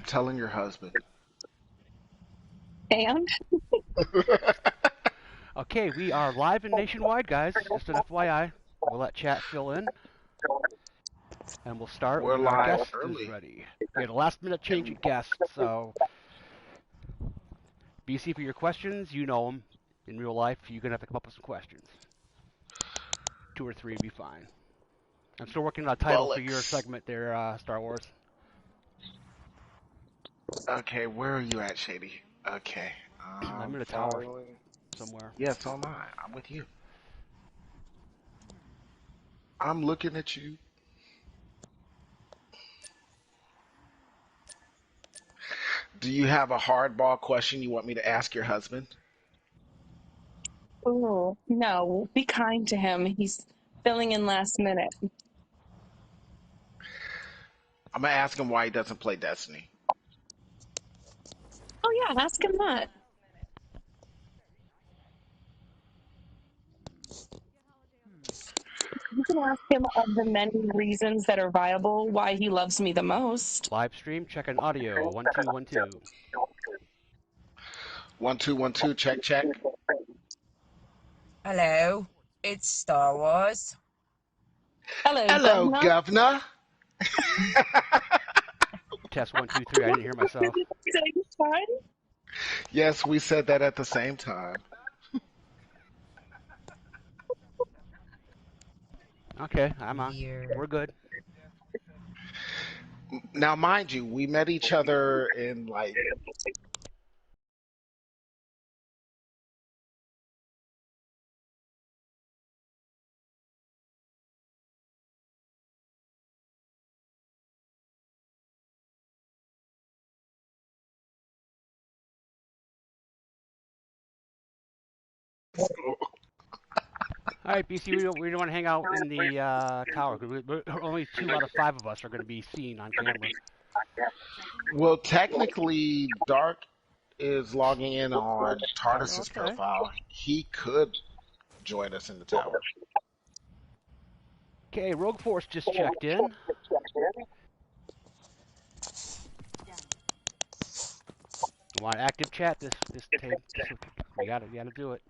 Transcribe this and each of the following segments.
telling your husband. And Okay, we are live and nationwide, guys. Just an FYI. We'll let chat fill in, and we'll start We're when our live guest is early. ready. We had a last-minute change at guest, so BC, for your questions, you know them. In real life, you're going to have to come up with some questions. 2 or 3 would be fine. I'm still working on a title for your Bullocks. segment there, Star Wars. Okay, where are you at, Shady? Okay. I'm in a tower Following. somewhere. Yes, so am I. I'm with you. I'm looking at you. Do you have a hardball question you want me to ask your husband? oh no, be kind to him. He's filling in last minute. I'm gonna ask him why he doesn't play Destiny. Oh yeah, ask him that. You can ask him of the many reasons that are viable why he loves me the most. Live stream, check on audio. 1 2 1 2. 1212, check, check. Hello, it's Star Wars. Hello, Hello, governor. governor. Test 1 2 3. I didn't hear myself. Same time? Yes, we said that at the same time. Okay, I'm on. Weird. We're good. Now, mind you, we met each other in like All right, BC, we don't want to hang out in the tower because only 2 out of 5 of us are going to be seen on camera. well, technically, Dark is logging in on Tardis's Okay. profile. He could join us in the tower. Okay, Rogue Force just checked in. I want active chat this tape. We gotta do it.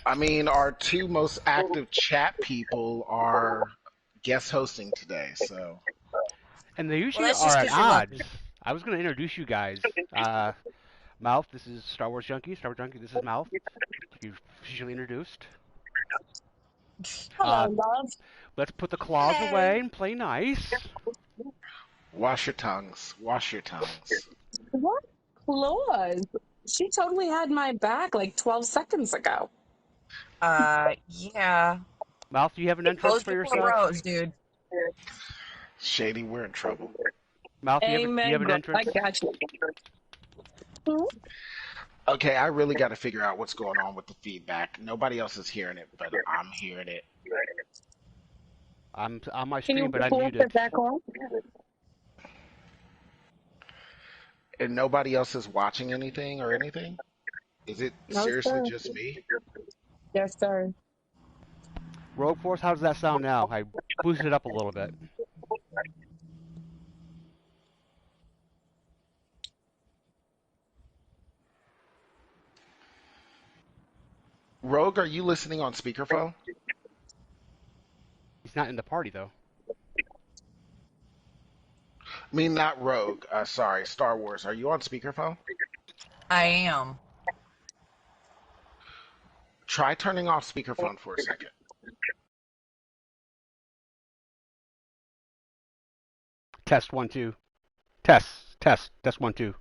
I mean, our two most active chat people are guest hosting today, so And they Well, usually that's are just at because you're lucky. odds. I was gonna introduce you guys. Mouth, this is Star Wars Junkie. Star Wars Junkie, this is Mouth. You've officially introduced. Hello, love. Let's put the claws Hello. away and play nice. wash your tongues. Wash your tongues. What claws? She totally had my back like 12 seconds ago. Yeah. Mouth, do you have an entrance Close for before yourself? bros, dude. Shady, we're in trouble. Mouth, do you have Amen, an girl. I entrance? got you. Hmm? Okay, I really got to figure out what's going on with the feedback. Nobody else is hearing it, but I'm hearing it. I'm on my Can stream, you but I'm pull muted. it back on? And nobody else is watching anything or anything? Is it No, seriously sir. just me? Yes, sir. Rogue Force, how does that sound now? I boosted it up a little bit. Rogue, are you listening on speakerphone? He's not in the party though. I mean, not Rogue. Sorry, Star Wars. Are you on speakerphone? I am. Try turning off speakerphone for a second. Test 1 2. Test 1 2.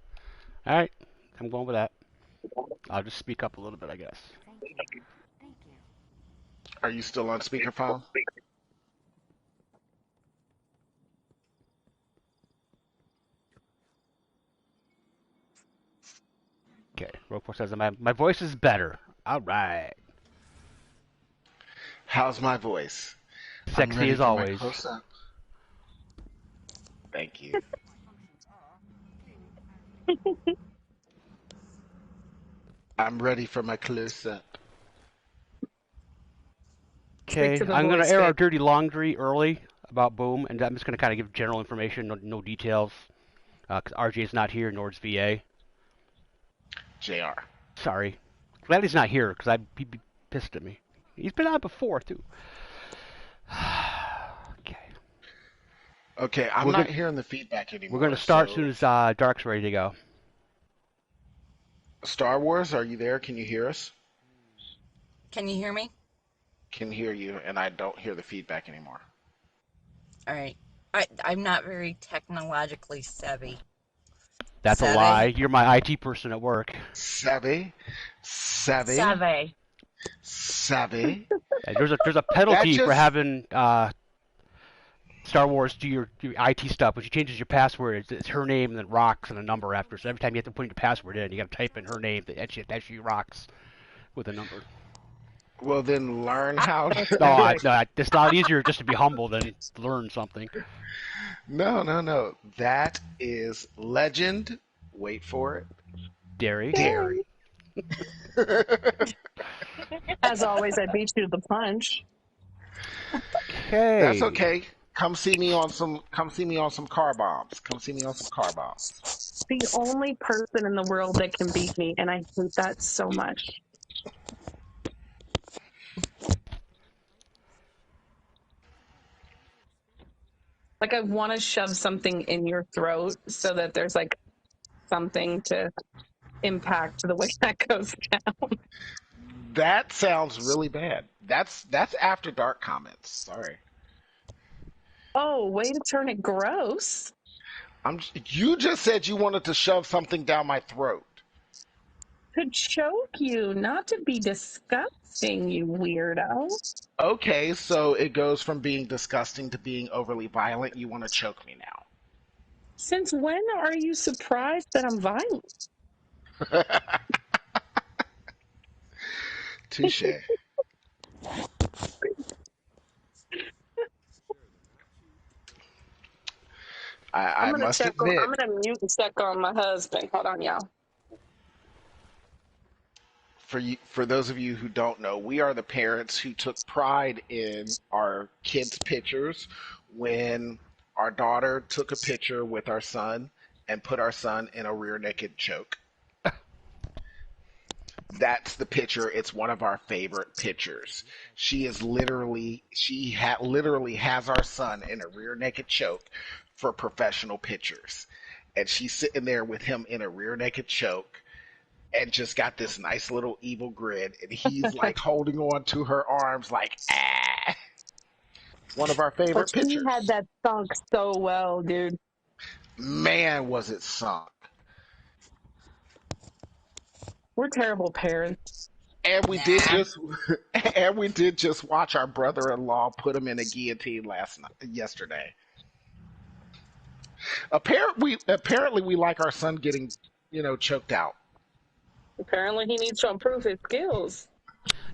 All right, I'm going with that. I'll just speak up a little bit, I guess. Are you still on speakerphone? Okay, Rogue Force says my voice is better. All right, How's my voice? I'm sexy ready as for my always. close up. Thank you. I'm ready for my close up. Stick Okay, to the I'm gonna voice, air our babe. dirty laundry early about Boom, and I'm just going to kind of give general information, no details, because RJ's not here, nor is VA. JR. Sorry. Glad he's not here, because he'd be pissed at me. He's been on before, too. Okay. Okay, I'm not hearing the feedback anymore. We're going to start as soon as Dark's ready to go. Star Wars, are you there? Can you hear us? Can you hear me? Can hear you, and I don't hear the feedback anymore. All right. I'm not very technologically savvy. That's a lie. You're my IT person at work. Savvy. There's a penalty for having Star Wars do your IT stuff. When she changes your password, it's her name and then rocks and a number after. So every time you have to put your password in, you got to type in her name. That she rocks with a number. Well, then learn how to. No, it's not easier just to be humble than learn something. No. That is legend. Wait for it. Dairy. As always, I beat you to the punch. Okay. That's okay. Come see me on some car bombs. The only person in the world that can beat me, and I hate that so much. Like, I want to shove something in your throat so that there's like something to impact the way that goes down. That sounds really bad. That's after dark comments. Sorry. Oh, way to turn it gross. You just said you wanted to shove something down my throat. To choke you, not to be disgusting, you weirdo. Okay, so it goes from being disgusting to being overly violent. You want to choke me now. Since when are you surprised that I'm violent? Touche. I must admit. I'm going to mute and check on my husband. Hold on, y'all. For those of you who don't know, we are the parents who took pride in our kids' pictures when our daughter took a picture with our son and put our son in a rear naked choke. That's the picture. It's one of our favorite pictures. She literally has our son in a rear naked choke for professional pictures. And she's sitting there with him in a rear naked choke and just got this nice little evil grin. And he's like holding on to her arms like, ah. One of our favorite pictures. She had that sunk so well, dude. Man, was it sunk. We're terrible parents. And we did just watch our brother-in-law put him in a guillotine yesterday. Apparently we like our son getting, choked out. Apparently he needs to improve his skills.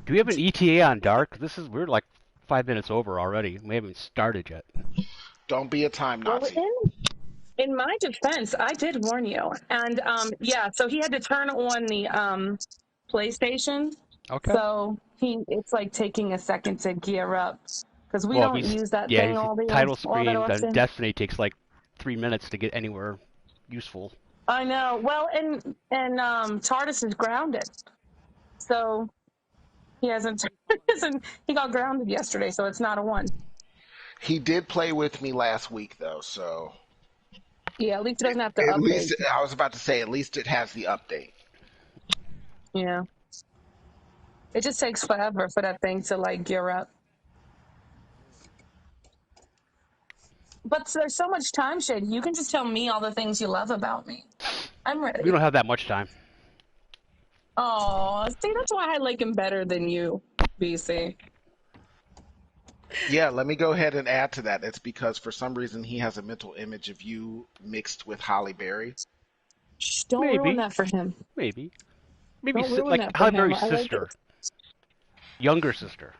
Do we have an ETA on Dark? We're like 5 minutes over already. We haven't started yet. Don't be a time Nazi. Well, in my defense, I did warn you. And so he had to turn on the PlayStation. Okay. So it's like taking a second to gear up because we don't use that thing all the title screen on Destiny takes like 3 minutes to get anywhere useful. I know. Well, and TARDIS is grounded, so he hasn't. He got grounded yesterday, so it's not a 1. He did play with me last week, though, so. Yeah, at least it doesn't have to update. At least, I was about to say, at least it has the update. Yeah. It just takes forever for that thing to, like, gear up. But there's so much time, Shade. You can just tell me all the things you love about me. I'm ready. We don't have that much time. Oh, see, that's why I like him better than you, BC. Yeah, let me go ahead and add to that. It's because for some reason he has a mental image of you mixed with Holly Berry. Don't ruin that for him. Maybe like Holly Berry's sister. Younger sister.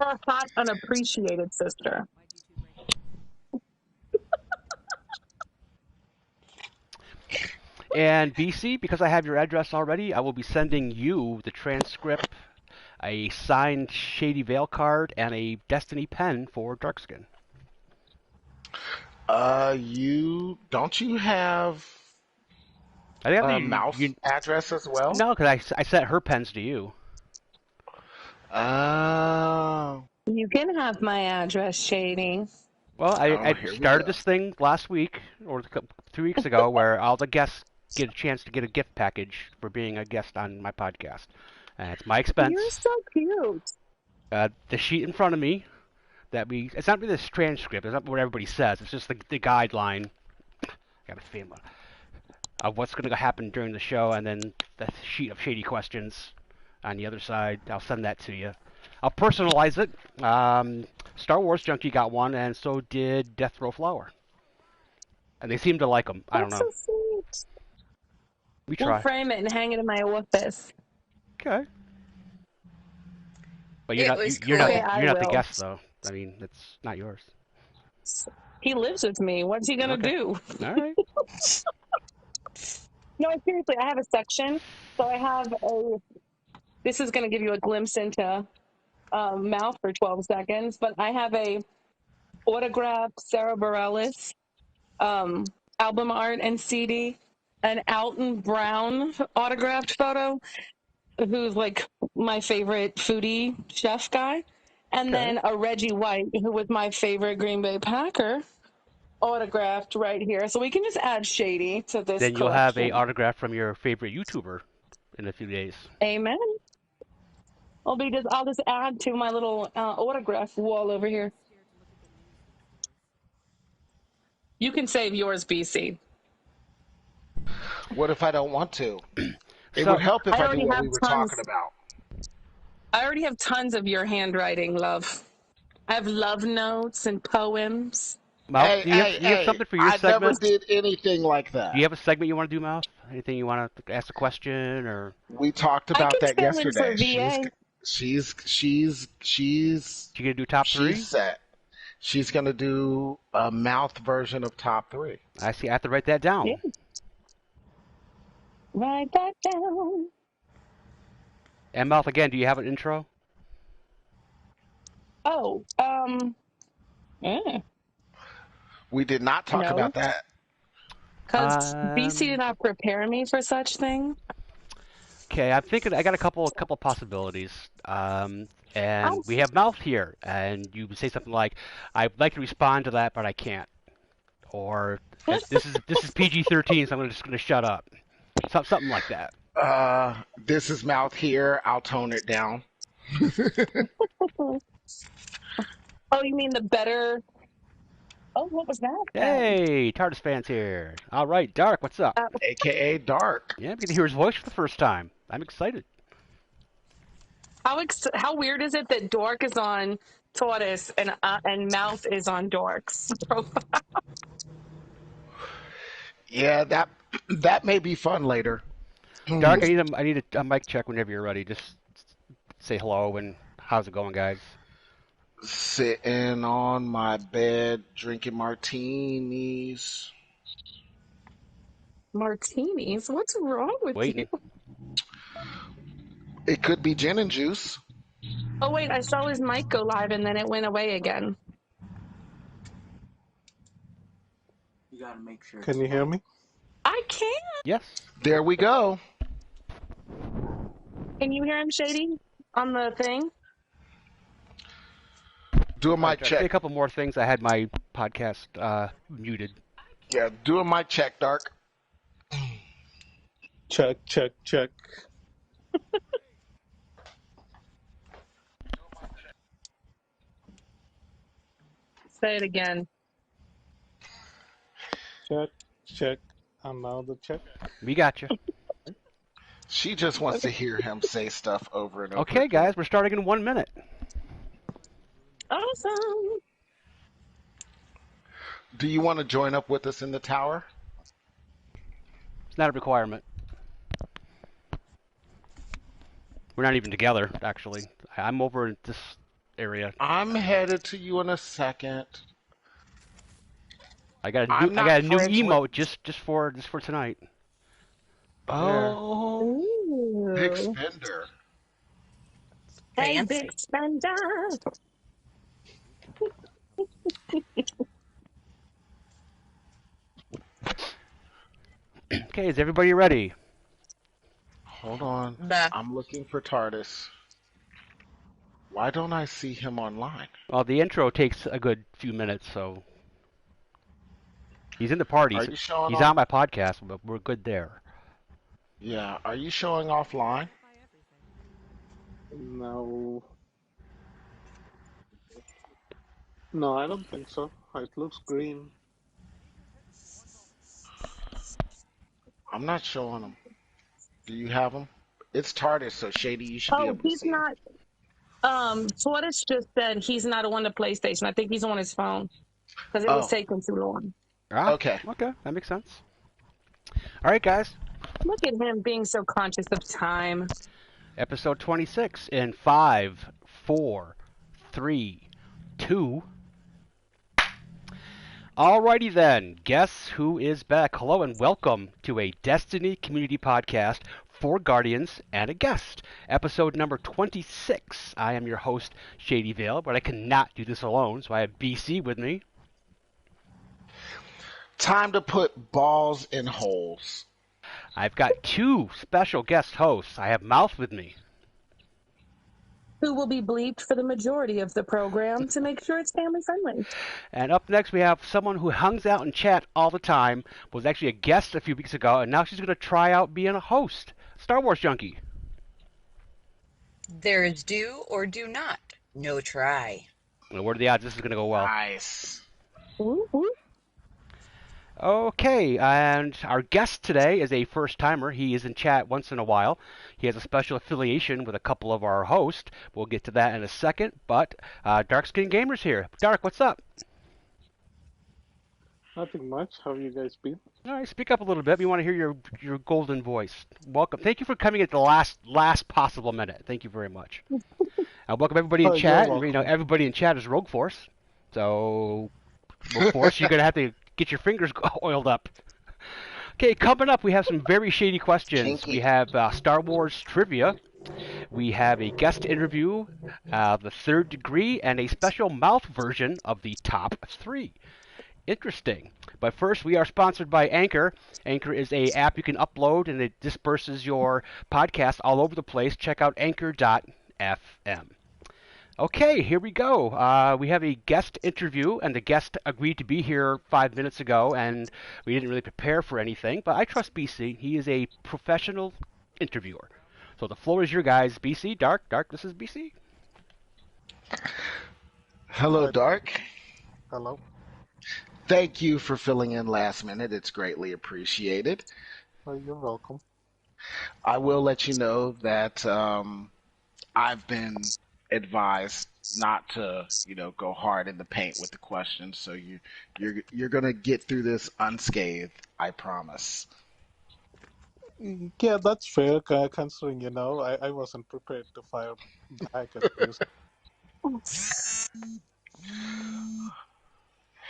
Her hot, unappreciated sister. And BC, because I have your address already, I will be sending you the transcript, a signed Shady Veil card, and a Destiny pen for Darkskin. You have I think a you, mouth you address as well? no, because I sent her pens to you. Oh. You can have my address, Shady. Well, I Here we started go. this thing last week or 2 weeks ago where all the guests get a chance to get a gift package for being a guest on my podcast. And it's my expense. You're so cute. The sheet in front of me it's not really this transcript, it's not what everybody says, it's just the guideline. I got a feeling of what's going to happen during the show, and then the sheet of shady questions on the other side. I'll send that to you. I'll personalize it. Star Wars Junkie got one, and so did Death Row Flower. And they seem to like them. I don't That's so know. sweet. We We'll try. frame it and hang it in my office. Okay. But It was cool. Okay, you're not the will. guest though. I mean, it's not yours. He lives with me. What's he gonna do? All right. No, seriously, I have a section. So I have a. This is gonna give you a glimpse into mouth for 12 seconds, but I have a autographed Sarah Bareilles album art and CD, an Alton Brown autographed photo, who's like my favorite foodie chef guy, and then a Reggie White, who was my favorite Green Bay Packer, autographed right here. So we can just add Shady to this Then you'll have a collection. autograph from your favorite YouTuber in a few days. Amen. I'll just add to my little autograph wall over here. You can save yours, BC. What if I don't want to? It would help if I knew what we were talking about. I already have tons of your handwriting, love. I have love notes and poems. Mouth, do you have something for your segment? I never did anything like that. Do you have a segment you want to do, Mouth? Anything you want to ask a question or? We talked about that yesterday. She's gonna do top 3? She's set. She's gonna do a mouth version of top 3. I see. I have to write that down. Yeah. Write that down. And Mouth, again, do you have an intro? Oh, yeah. We did not talk about that. Because BC did not prepare me for such thing. Okay, I'm thinking. I got a couple possibilities. And we have Mouth here, and you say something like, "I'd like to respond to that, but I can't," or "This is PG-13, so I'm just gonna shut up." Something like that. This is Mouth here. I'll tone it down. Oh, you mean the better? Oh, what was that? Hey, TARDIS fans here. All right, Dark, what's up? AKA Dark. Yeah, I'm going to hear his voice for the first time. I'm excited. How weird is it that Dork is on Tortoise and Mouth is on Dork's profile? Yeah, that may be fun later. Dark, I need a mic check whenever you're ready. Just say hello and how's it going, guys? Sitting on my bed, drinking martinis. Martinis? What's wrong with you? It could be gin and juice. Oh, wait, I saw his mic go live and then it went away again. You gotta make sure. Can you hear me? I can. Yes. There we go. Can you hear him, Shady, on the thing? Do a mic check. Say a couple more things. I had my podcast muted. Yeah, do a mic check, Dark. Check, check, check. Say it again. Check, check. I'm out of the check. We got you. She just wants to hear him say stuff over and over. Okay, guys, we're starting in 1 minute. Awesome. Do you want to join up with us in the tower? It's not a requirement. We're not even together, actually. I'm over in this area. I'm headed to you in a second. I got a new emote just for tonight. Oh, Ooh. big spender. Hey, big spender. Okay, is everybody ready? Hold on. Bah. I'm looking for TARDIS. Why don't I see him online? Well, the intro takes a good few minutes, so he's in the party. Are you showing He's off? on my podcast, but we're good there. Yeah. Are you showing offline? No. No, I don't think so. It looks green. I'm not showing him. Do you have him? It's TARDIS, so Shady, you should be Oh, able to he's see him. not. Tortoise just said he's not on the PlayStation. I think he's on his phone because it was Oh, taking too long. okay. Okay, that makes sense. All right, guys. Look at him being so conscious of time. Episode 26 in 5, 4, 3, 2. Alrighty then, guess who is back? Hello and welcome to a Destiny Community Podcast for Guardians and a guest. Episode number 26. I am your host, Shady Vale, but I cannot do this alone, so I have BC with me. Time to put balls in holes. I've got two special guest hosts. I have Mouth with me. Who will be bleeped for the majority of the program to make sure it's family friendly. And up next, we have someone who hangs out in chat all the time, was actually a guest a few weeks ago, and now she's going to try out being a host. Star Wars Junkie. There is do or do not. No try. Well, what are the odds this is going to go well? Nice. Woo-hoo. Okay, and our guest today is a first-timer. He is in chat once in a while. He has a special affiliation with a couple of our hosts. We'll get to that in a second, but Dark Skin Gamer's here. Dark, what's up? Nothing much. How have you guys been? All right, speak up a little bit. We want to hear your golden voice. Welcome. Thank you for coming at the last possible minute. Thank you very much. Welcome everybody in chat. You're welcome. Everybody in chat is Rogue Force. So, Rogue Force, you're going to have to get your fingers oiled up. Okay, coming up, we have some very shady questions. Kinky. We have Star Wars trivia. We have a guest interview, the third degree, and a special mouth version of the top 3. Interesting. But first, we are sponsored by Anchor. Anchor is an app you can upload, and it disperses your podcast all over the place. Check out anchor.fm. Okay, here we go. We have a guest interview, and the guest agreed to be here 5 minutes ago, and we didn't really prepare for anything, but I trust BC. He is a professional interviewer. So the floor is your guys. BC, Dark, this is BC. Hello, Dark. Hello. Thank you for filling in last minute. It's greatly appreciated. You're welcome. I will let you know that I've been advised not to, go hard in the paint with the questions. So you're gonna get through this unscathed. I promise. Yeah, that's fair, considering, I wasn't prepared to fire back at this.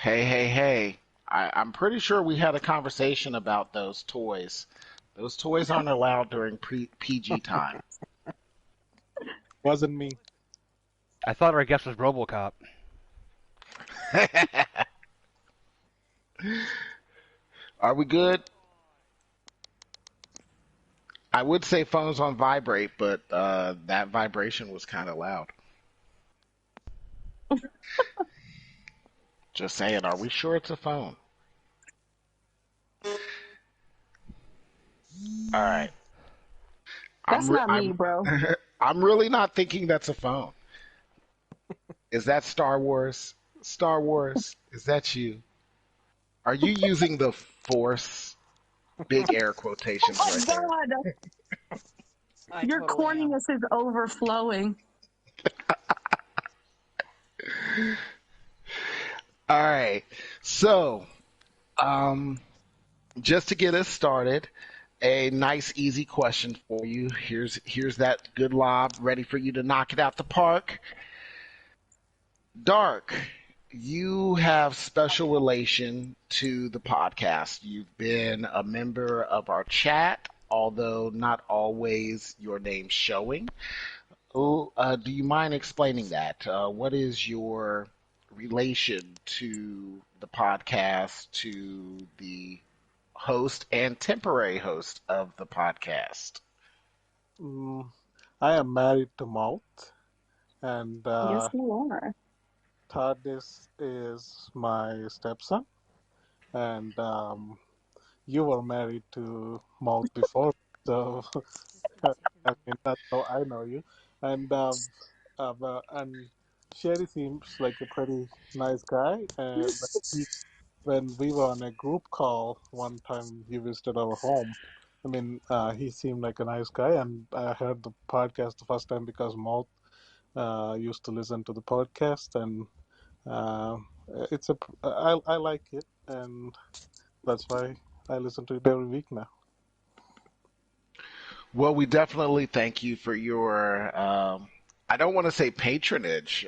Hey. I'm pretty sure we had a conversation about those toys. Those toys aren't allowed during PG time. Wasn't me. I thought our guest was RoboCop. Are we good? I would say phone's on vibrate, but that vibration was kind of loud. Just saying, are we sure it's a phone? All right. That's not me, bro. I'm really not thinking that's a phone. Is that Star Wars? Star Wars, is that you? Are you using the Force? Big air quotations Oh, right there. God. Your corniness is overflowing. All right. So, just to get us started, a nice, easy question for you. Here's that good lob ready for you to knock it out the park. Dark, you have special relation to the podcast. You've been a member of our chat, although not always your name showing. Do you mind explaining that? What is your relation to the podcast, to the host and temporary host of the podcast. I am married to Mouth, and Yes, you are. Tardis is my stepson, and you were married to Mouth before, so I mean that's how I know you. And and Sherry seems like a pretty nice guy. And when we were on a group call one time, he visited our home. I mean, he seemed like a nice guy, and I heard the podcast the first time because Mouth used to listen to the podcast, and uh, I like it, and that's why I listen to it every week now. Well, we definitely thank you for your, I don't want to say patronage.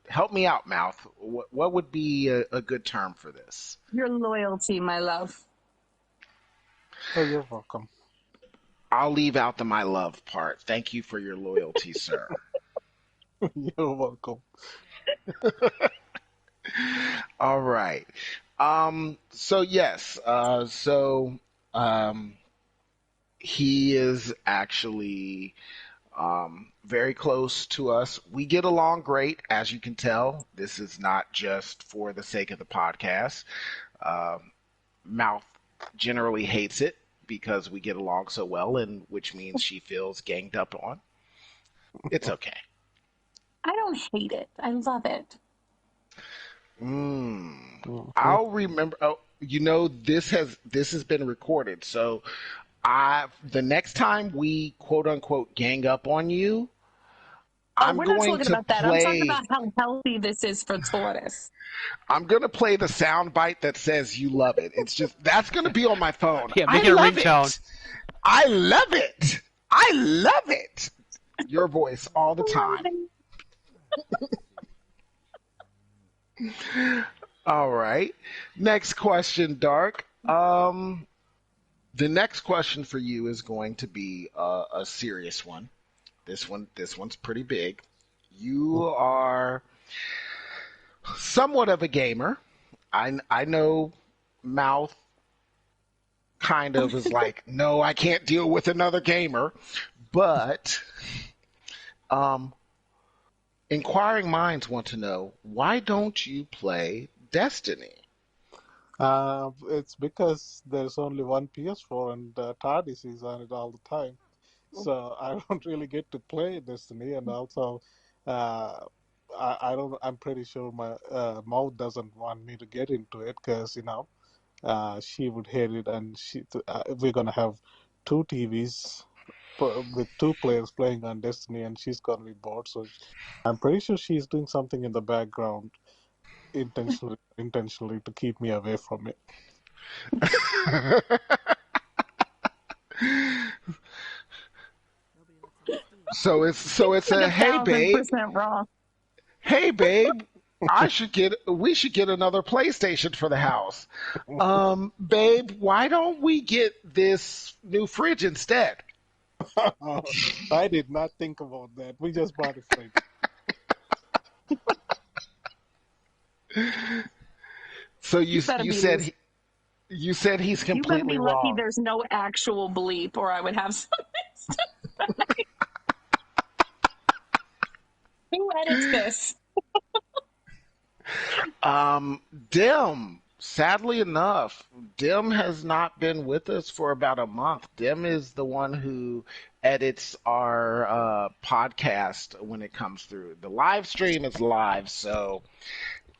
Help me out, Mouth. What would be a good term for this? Your loyalty, my love. Oh, you're welcome. I'll leave out the my love part. Thank you for your loyalty, sir. You're welcome. All right. So yes. He is actually very close to us. We get along great, as you can tell. This is not just for the sake of the podcast. Mouth generally hates it because we get along so well, and which means she feels ganged up on. It's okay. I don't hate it. I love it. I'll remember. Oh, this has been recorded, so the next time we quote unquote gang up on you, we're not talking about that. I'm talking about how healthy this is for Tortoise. I'm gonna play the sound bite that says you love it. It's just that's gonna be on my phone. Yeah, make it a ringtone. I love it. I love it. Your voice all the time. All right. Next question, Dark. The next question for you is going to be a serious one. This one's pretty big. You are somewhat of a gamer. I know Mouth kind of is like, no, I can't deal with another gamer. But inquiring minds want to know, why don't you play Destiny? It's because there's only one PS4 and TARDIS is on it all the time. So I don't really get to play Destiny, and also I'm pretty sure my Maud doesn't want me to get into it because she would hate it, and we're gonna have two TVs with two players playing on Destiny, and she's gonna be bored. So I'm pretty sure she's doing something in the background intentionally to keep me away from it. So it's a hey babe. Wrong. Hey babe, we should get another PlayStation for the house. Babe, why don't we get this new fridge instead? I did not think about that. We just bought a fridge. So you said he's completely you better be wrong. lucky there's no actual bleep, or I would have something. Who edits this? Dim. Sadly enough, Dim has not been with us for about a month. Dim is the one who edits our podcast when it comes through. The live stream is live, so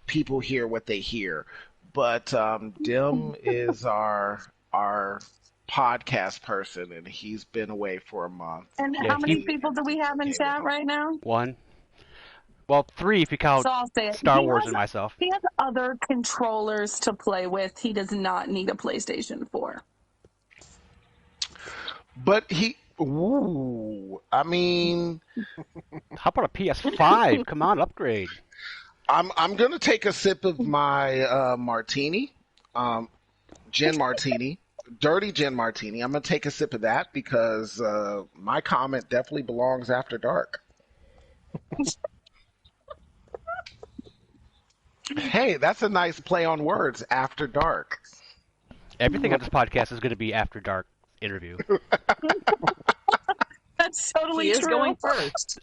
people hear what they hear. But Dim is our podcast person, and he's been away for a month. And how many people do we have in chat right now? One. Well, three if you count Star Wars and myself. He has other controllers to play with. He does not need a PlayStation 4. But I mean... How about a PS5? Come on, upgrade. I'm going to take a sip of my martini, gin martini, dirty gin martini. I'm going to take a sip of that because my comment definitely belongs after dark. Hey, that's a nice play on words, after dark. Everything on this podcast is going to be after dark interview. That's totally He is true. going first.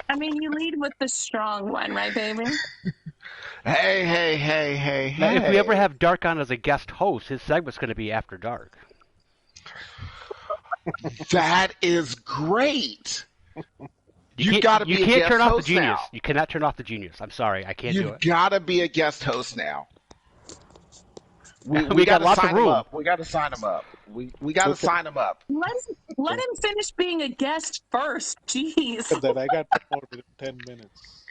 I mean, you lead with the strong one, right, baby? Hey. Now, if we ever have Dark on as a guest host, his segment's going to be after dark. That is great. You got to be a guest turn off the host genius. now. You cannot turn off the genius. I'm sorry, I can't do You've it. got to be a guest host now. We got got lots sign of room. Him up. We got to sign him up. We got to sign him up. Let him finish being a guest first. Jeez. That I got promoted in 10 minutes.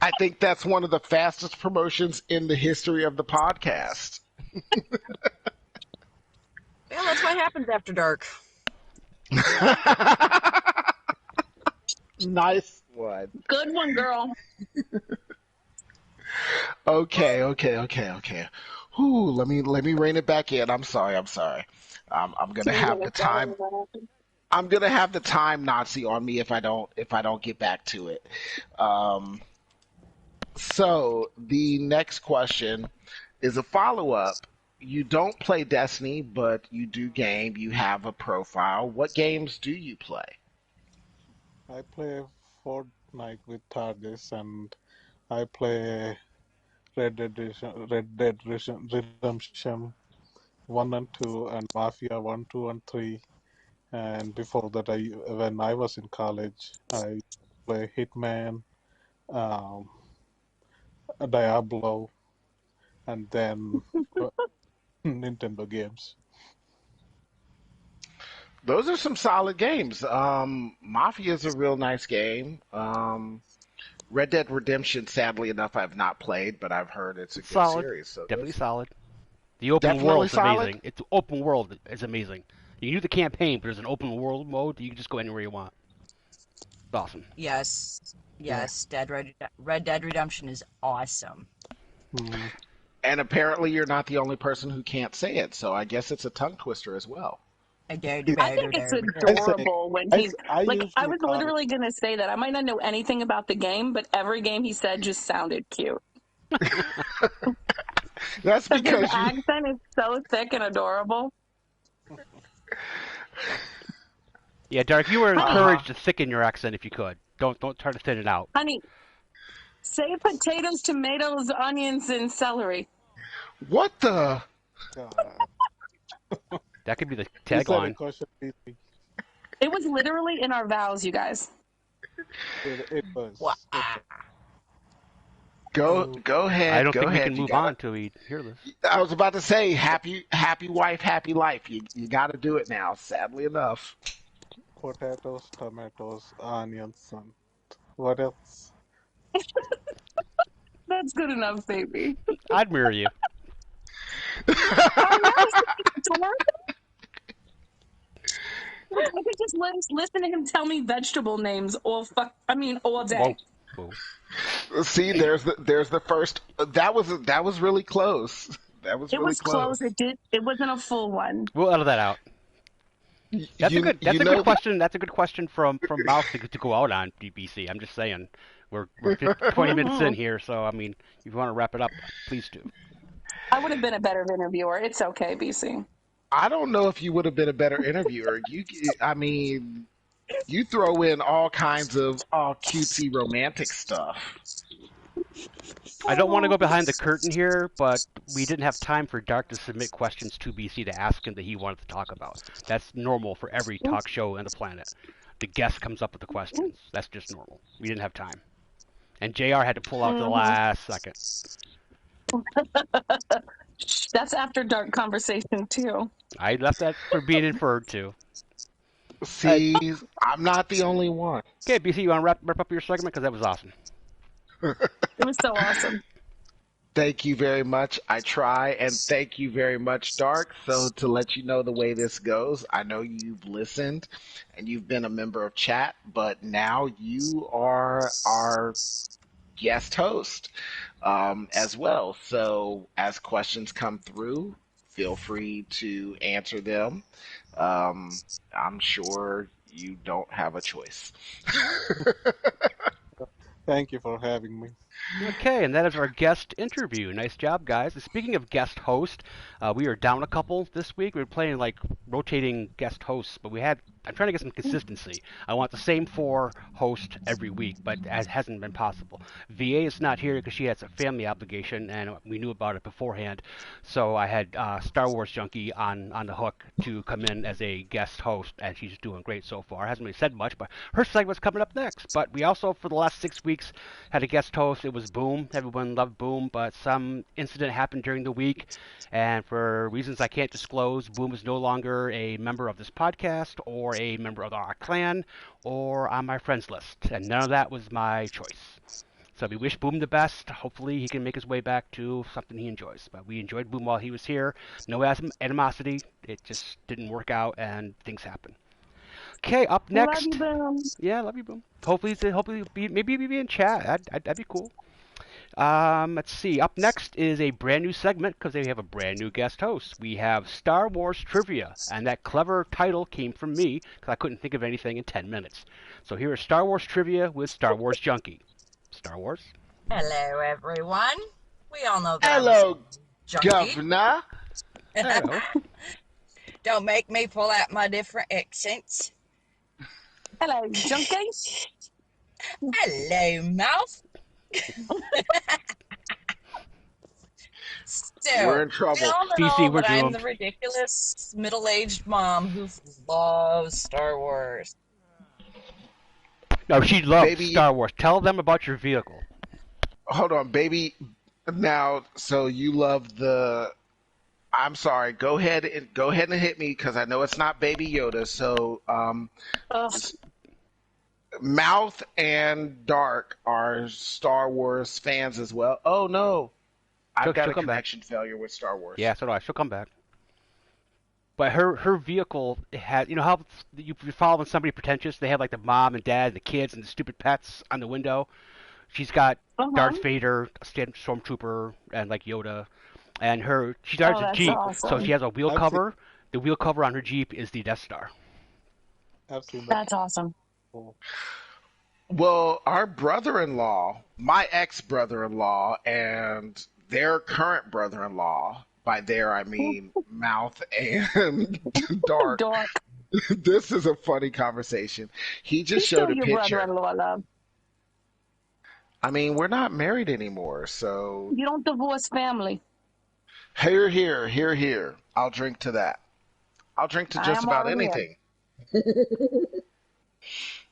I think that's one of the fastest promotions in the history of the podcast. Yeah, that's what happens after dark. Nice one. Good one, girl. Okay. Whew, let me rein it back in. I'm sorry. I'm gonna have the time. I'm gonna have the time Nazi on me if I don't get back to it. So the next question is a follow-up. You don't play Destiny, but you do game. You have a profile. What games do you play? I play Fortnite with Targus, and I play Red Dead Redemption 1 and 2, and Mafia 1, 2, and 3. And before that, when I was in college, I play Hitman, Diablo, and then Nintendo games. Those are some solid games. Mafia is a real nice game. Red Dead Redemption, sadly enough, I've not played, but I've heard it's a good Solid. series. So Definitely solid. The open world is amazing. It's open world is amazing. You can do the campaign, but there's an open world mode. You can just go anywhere you want. It's awesome. Yes. Red Dead Redemption is awesome. Mm. And apparently you're not the only person who can't say it, so I guess it's a tongue twister as well. I think it's adorable when he's I was literally going to say that. I might not know anything about the game, but every game he said just sounded cute. That's because his accent is so thick and adorable. Yeah, Dark, you were encouraged to thicken your accent if you could. Don't try to thin it out. Honey, say potatoes, tomatoes, onions, and celery. What the? That could be the tagline. It was literally in our vows, you guys. It was. Wow. Go ahead. I don't think we can move on until we hear this. I was about to say, happy wife, happy life. You got to do it now. Sadly enough. Potatoes, tomatoes, onions, and what else? That's good enough, baby. I'd mirror you. I could just listen to him tell me vegetable names all day. Whoa. See, there's the first. That was really close. That was really close. It wasn't a full one. We'll edit that out. That's a good question. That's a good question from Mouse to go out on BBC. I'm just saying, we're 20 minutes in here, so I mean, if you want to wrap it up, please do. I would have been a better interviewer. It's okay, BC. I don't know if you would have been a better interviewer. You throw in all kinds of cutesy romantic stuff. I don't want to go behind the curtain here, but we didn't have time for Dark to submit questions to BC to ask him that he wanted to talk about. That's normal for every talk show on the planet. The guest comes up with the questions. That's just normal. We didn't have time. And JR had to pull out the last second. That's after dark conversation, too. I left that for being inferred to. See, I'm not the only one. Okay, BC, you want to wrap up your segment? Because that was awesome. It was so awesome. Thank you very much. I try, and thank you very much, Dark. So to let you know the way this goes, I know you've listened and you've been a member of chat, but now you are our guest host as well. So as questions come through, feel free to answer them. I'm sure you don't have a choice. Thank you for having me. Okay, and that is our guest interview. Nice job, guys. And speaking of guest host, we are down a couple this week. We're playing like rotating guest hosts, but I'm trying to get some consistency. I want the same 4 hosts every week, but it hasn't been possible. VA is not here because she has a family obligation, and we knew about it beforehand. So I had Star Wars Junkie on the hook to come in as a guest host, and she's doing great so far. Hasn't really said much, but her segment's coming up next. But we also, for the last 6 weeks, had a guest host. It was Boom. Everyone loved Boom, but some incident happened during the week, and for reasons I can't disclose, Boom is no longer a member of this podcast or a member of our clan or on my friends list, and none of that was my choice. So we wish Boom the best. Hopefully he can make his way back to something he enjoys. But we enjoyed Boom while he was here. No animosity. It just didn't work out, and things happen. Okay, up next. Love you, Boom. Yeah, love you, Boom. Hopefully maybe be in chat. That'd be cool. Let's see. Up next is a brand new segment because they have a brand new guest host. We have Star Wars Trivia, and that clever title came from me because I couldn't think of anything in 10 minutes. So here is Star Wars Trivia with Star Wars Junkie. Star Wars. Hello, everyone. We all know that. Hello, Junkie. Governor. Hello. Don't make me pull out my different accents. Hello, Junkie. Hello, mouth. So, We're in trouble. We all know DC, we're that I'm doomed. the ridiculous middle-aged mom who loves Star Wars. No, she loves Baby- Star Wars. Tell them about your vehicle. Hold on, baby. Now, so you love the. I'm sorry. Go ahead and hit me because I know it's not Baby Yoda. So, Mouth and Dark are Star Wars fans as well. Oh no, I've got a connection failure with Star Wars. Yeah, so do I. She'll come back. But her vehicle has, you know how you follow when somebody pretentious, they have like the mom and dad and the kids and the stupid pets on the window. She's got Darth Vader, a stormtrooper, and like Yoda. And she drives a Jeep, awesome. so she has a wheel cover. The wheel cover on her Jeep is the Death Star. I've seen that. That's awesome. Well, our brother-in-law, my ex-brother-in-law, and their current brother-in-law, by there I mean Mouth and Dark. This is a funny conversation. He just showed a picture. Brother-in-law, love. I mean, we're not married anymore, so. You don't divorce family. Here. I'll drink to that. I'll drink to just about anything.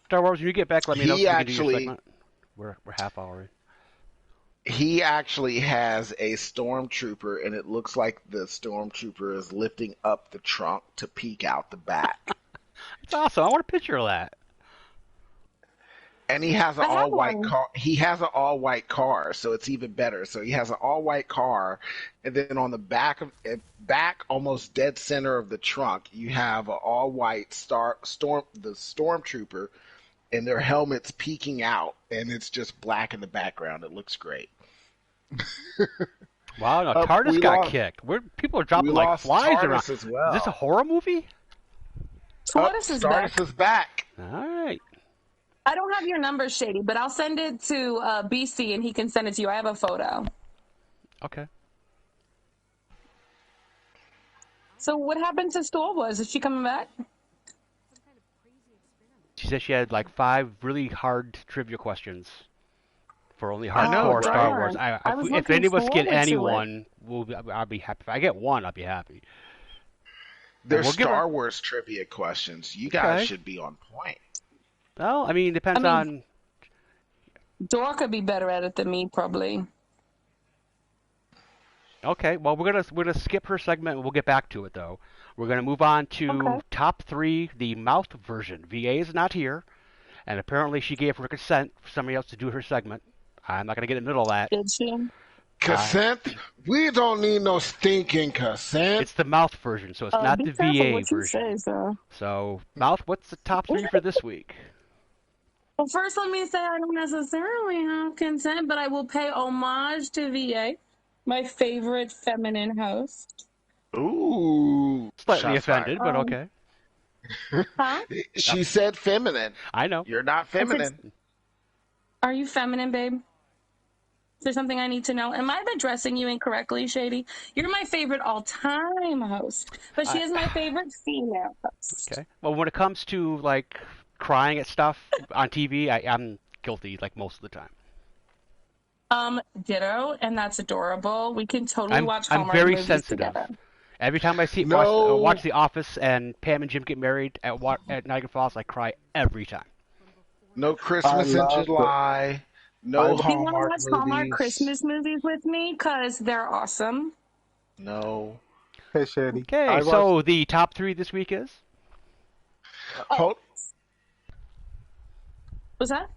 Star Wars, when you get back, let me know. He actually, we're half hour in. He actually has a stormtrooper, and it looks like the stormtrooper is lifting up the trunk to peek out the back. It's awesome. I want a picture of that. And he has an all-white car. He has an all-white car, so it's even better. So he has an all-white car, and then on the back, almost dead center of the trunk, you have an all-white stormtrooper, and their helmets peeking out, and it's just black in the background. It looks great. Wow, no, TARDIS got kicked. People are dropping like flies around. As well. Is this a horror movie? TARDIS is back. All right. I don't have your number, Shady, but I'll send it to BC and he can send it to you. I have a photo. Okay. So what happened to Star Wars? Is she coming back? She said she had like 5 really hard trivia questions for only I know, hardcore Star right? Wars. If any of us get anyone, I'll be happy. If I get one, I'll be happy. There's Star Wars trivia questions. You guys should be on point. Well, I mean, depends on. Dora could be better at it than me, probably. Okay, well, we're gonna skip her segment, and we'll get back to it though. We're gonna move on to top 3, the mouth version. VA is not here, and apparently she gave her consent for somebody else to do her segment. I'm not gonna get in the middle of that. Did she? Consent? We don't need no stinking consent. It's the mouth version, so it's not the VA version. Say, so, mouth, what's the top 3 for this week? Well, first let me say I don't necessarily have consent, but I will pay homage to VA, my favorite feminine host. Ooh. Slightly offended, but okay. Huh? She said feminine. I know. You're not feminine. Are you feminine, babe? there something I need to know? Am I addressing you incorrectly, Shady? You're my favorite all-time host, but she is my favorite female host. Okay. Well, when it comes to like crying at stuff on TV, I'm guilty like most of the time. Ditto, and that's adorable. We can totally watch I'm Hallmark very movies sensitive. together. Every time I see No. watch The Office and Pam and Jim get married at Niagara Falls, I cry every time. No Christmas in July. No Hallmark you want to watch movies. Hallmark Christmas movies with me? Because they're awesome. No. Hey, Shady. Okay, so the top 3 this week is? Hold. What's that?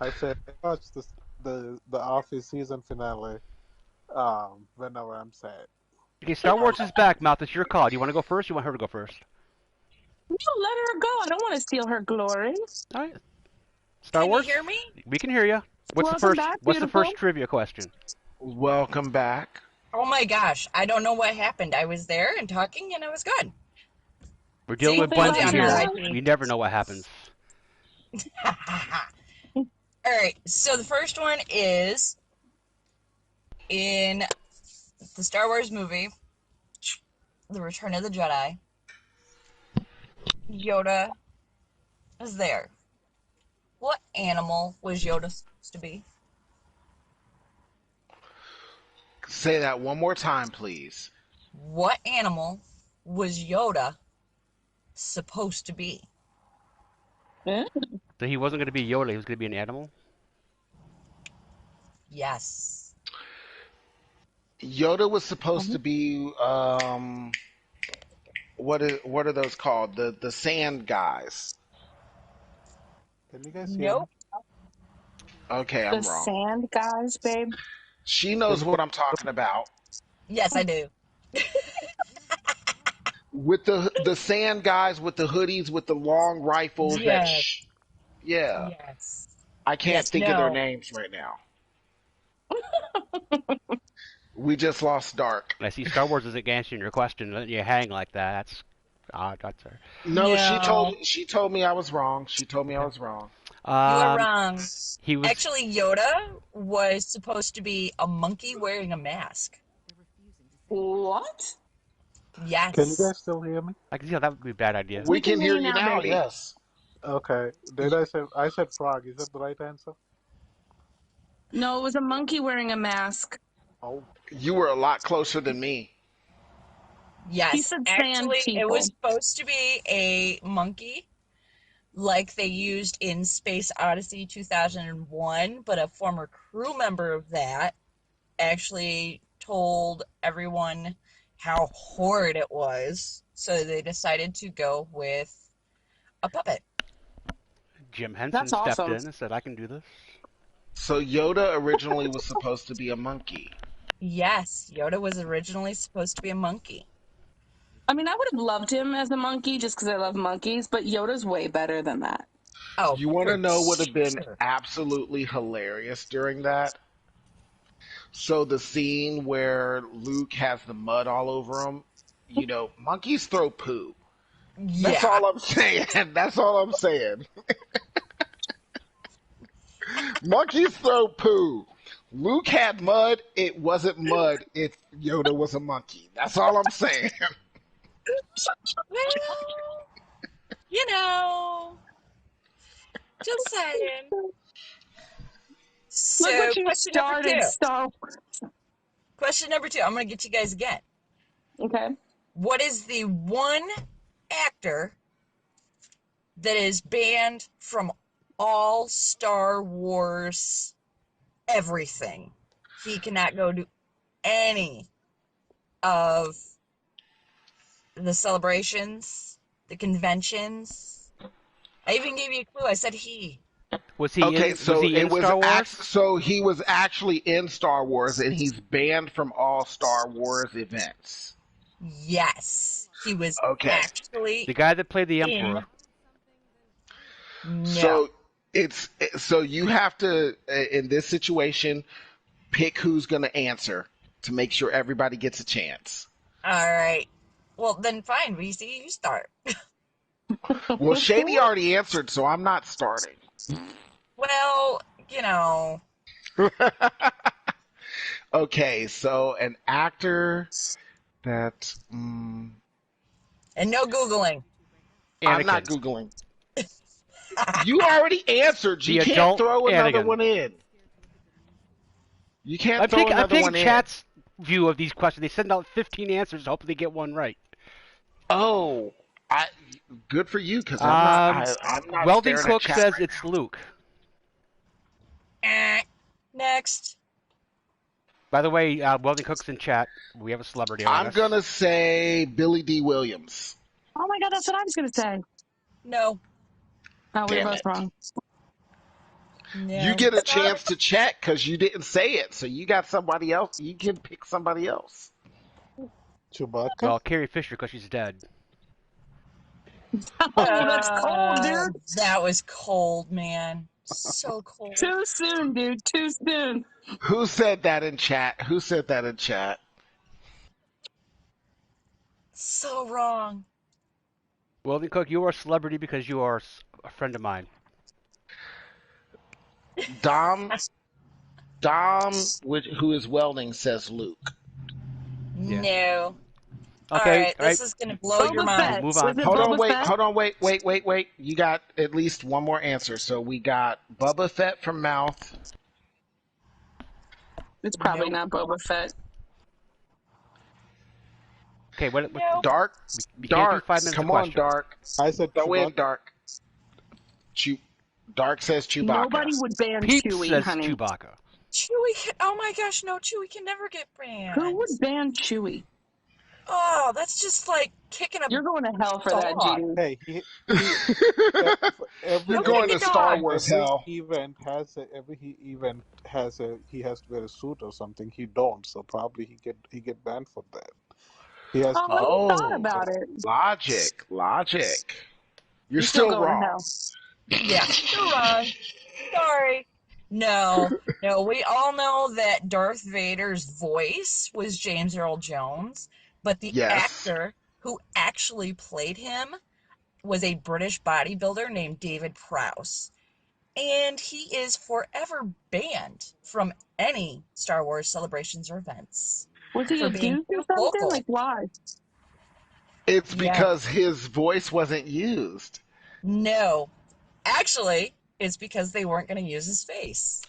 I said I watched the Office season finale whenever I'm sad. Okay, Star Wars is back, Mouth. It's your call. Do you want to go first or you want her to go first? No, let her go. I don't want to steal her glory. All right. Star Wars? Can you hear me? We can hear you. What's the first trivia question? Welcome back. Oh my gosh, I don't know what happened. I was there and talking, and I was good. We're dealing with Bungie here. IP. We never know what happens. All right, so the first one is in the Star Wars movie, The Return of the Jedi. Yoda is there. What animal was Yoda supposed to be? Say that one more time, please. What animal was Yoda supposed to be? So he wasn't going to be Yoda. He was going to be an animal? Yes. Yoda was supposed to be what are those called? The sand guys. Can you guys hear Nope. me? Okay, I'm the wrong. Sand guys, babe. She knows what I'm talking about. Yes, I do. With the sand guys with the hoodies with the long rifles. Yes. Yeah. Yes. I can't think of their names right now. We just lost Dark. I see Star Wars isn't answering your question. Letting you hang like that. That's odd. That's her. No, she told me I was wrong. She told me I was wrong. You were wrong. Actually, Yoda was supposed to be a monkey wearing a mask. What? Yes. Can you guys still hear me? I can see how that would be a bad idea. We can hear you now, baby. yes. Okay. I said frog. Is that the right answer? No, it was a monkey wearing a mask. Oh. You were a lot closer than me. Yes. He said sand Actually, people. it was supposed to be a monkey like they used in Space Odyssey 2001, but a former crew member of that actually told everyone how horrid it was, so they decided to go with a puppet. Jim Henson stepped in and said, I can do this. So Yoda originally was supposed to be a monkey. Yes, Yoda was originally supposed to be a monkey. I mean, I would have loved him as a monkey just because I love monkeys, but Yoda's way better than that. Oh, you want to know what would have been absolutely hilarious during that? So the scene where Luke has the mud all over him, you know, monkeys throw poo. Yeah. That's all I'm saying. That's all I'm saying. Monkeys throw poo. Luke had mud. It wasn't mud if Yoda was a monkey. That's all I'm saying. Well, you know, just saying. So, look what you question started, number 2. Star Wars. Question number 2. I'm going to get you guys again. Okay. What is the one actor that is banned from all Star Wars everything? He cannot go to any of the celebrations, the conventions. I even gave you a clue. I said he. Was he okay, in, so was he in it was Star Wars? so he was actually in Star Wars, and he's banned from all Star Wars events. Yes, he was actually the guy that played the Emperor. No. So you have to, in this situation, pick who's going to answer to make sure everybody gets a chance. All right. Well, then fine. VC, you start. Well, Shady already answered, so I'm not starting. Well, you know. Okay, so an actor that And no Googling. I'm not Anakin, Googling. You already answered. the You can't adult throw another Anakin. one in. You can't I'm throw taking I'm another taking one in. chat's view of these questions. They send out 15 answers, hoping they get one right. Oh, I good for you because Um, I'm not Welding staring at Cook chat says right it's Luke. Next. By the way, Welding Cook's in chat. We have a celebrity now. among I'm us. gonna say Billy D. Williams. Oh my God, that's what I was going to say. No. Oh, we were Damn both it! wrong. You No. get a It's not. chance to check because you didn't say it, so you got somebody else. You can pick somebody else. Chewbacca? Well, Carrie Fisher because she's dead. Oh, that's cold, dude. That was cold, man. So cold. Too soon, dude. Too soon. Who said that in chat? Who said that in chat? So wrong. Welding Cook, you are a celebrity because you are a friend of mine. Dom, who is welding, says Luke. Yeah. No. Okay, Alright, all right. this is going to blow your Boba We'll Fett. mind. move Is on. it Boba Fett? Hold on, wait. You got at least one more answer. So we got Bubba Fett from Mouth. It's probably Nope. not Boba Fett. Okay, Nope. Dark, we can't do Dark. 5 minutes of Come on, questions. Dark. I said Throw in Chewbacca. Dark. Dark says Chewbacca. Nobody would ban Peeps Chewie, says honey. Chewbacca. Chewie, oh my gosh, no, Chewie can never get Who banned. would ban Chewie? Oh, that's just like kicking a You're going to hell for that, dog. GD. Hey, You're I'll going kick to a Star dog. Wars every hell. event has he has to wear a suit or something. He don't, so probably he get banned for that. He has to Oh, wear. you thought Oh, about it. logic. You're You're still still going to wrong. hell. Yeah, you're wrong. Sorry. No, we all know that Darth Vader's voice was James Earl Jones, but the Yes. actor who actually played him was a British bodybuilder named David Prowse. And he is forever banned from any Star Wars celebrations or events Was he for being accused or too something? vocal. Like, why? It's Yeah. because his voice wasn't used. No. Actually, it's because they weren't going to use his face.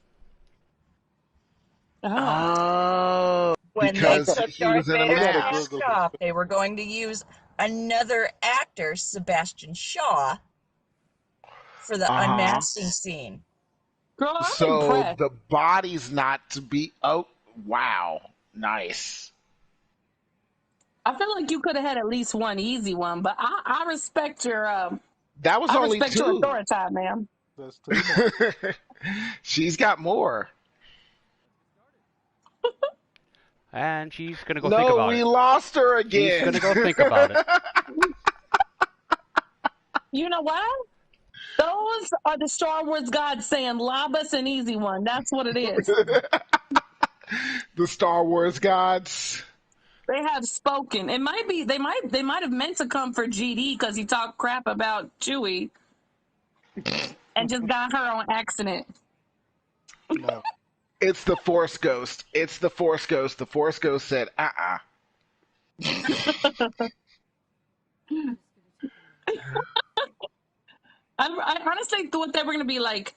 Oh. Oh, When they because Okay, took he Darth was in a I Vader's gotta mask mask. Google this. off, they were going to use another actor, Sebastian Shaw, for the Uh-huh. unmasking scene. Girl, I'm So impressed. the body's not to be. Oh, wow. Nice. I feel like you could have had at least one easy one, but I respect your That was only your two. authority, man. There's two more. She's got more. And she's going to go think No, about we it. lost her She's again. going to go think about it. You know what? Those are the Star Wars gods saying, "Lob us an easy one." That's what it is. The Star Wars gods. They have spoken. It might be they might have meant to come for GD because he talked crap about Chewie and just got her on accident. No. It's the Force Ghost. It's the Force Ghost. The Force Ghost said, I honestly thought they were gonna be like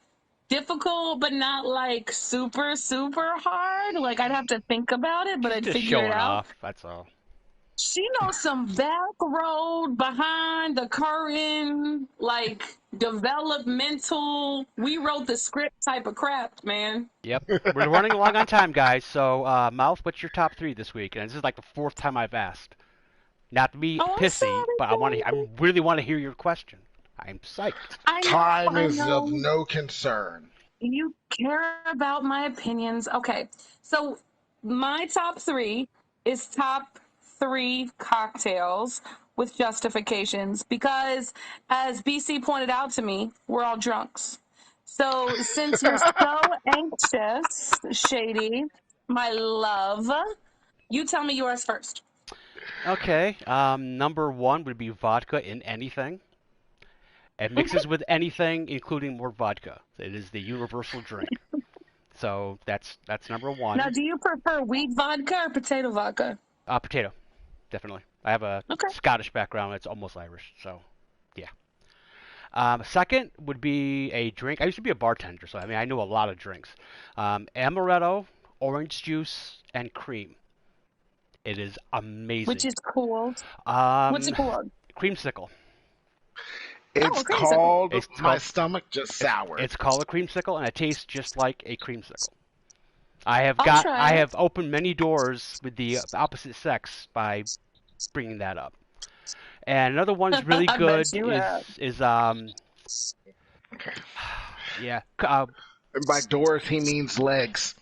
difficult, but not like super super hard. Like I'd have to think about it, but She's I'd just figure it showing out. off. That's all. She knows some back road behind the curtain, like developmental. We wrote the script type of crap, man. Yep. We're running along on time, guys. So, Mouth, what's your top 3 this week? And this is like the 4th time I've asked. Not to be Oh, I'm pissy, sorry, but I really want to hear your question. I'm psyched. Time I is of know. no concern. You care about my opinions. Okay. So my top 3 is top 3 cocktails with justifications because as BC pointed out to me, we're all drunks. So since you're so anxious, Shady, my love, you tell me yours first. Okay. Number 1 would be vodka in anything. It mixes with anything, including more vodka. It is the universal drink. So that's number one. Now, do you prefer wheat vodka or potato vodka? Potato, definitely. I have a Scottish background. It's almost Irish, so yeah. Second would be a drink. I used to be a bartender, so I mean I know a lot of drinks. Amaretto, orange juice, and cream. It is amazing. Which is cool. What's it called? Creamsicle. It's called my stomach just soured. It's called a creamsicle, and it tastes just like a creamsicle. I have opened many doors with the opposite sex by bringing that up. And another one's really good is yeah. And by doors he means legs.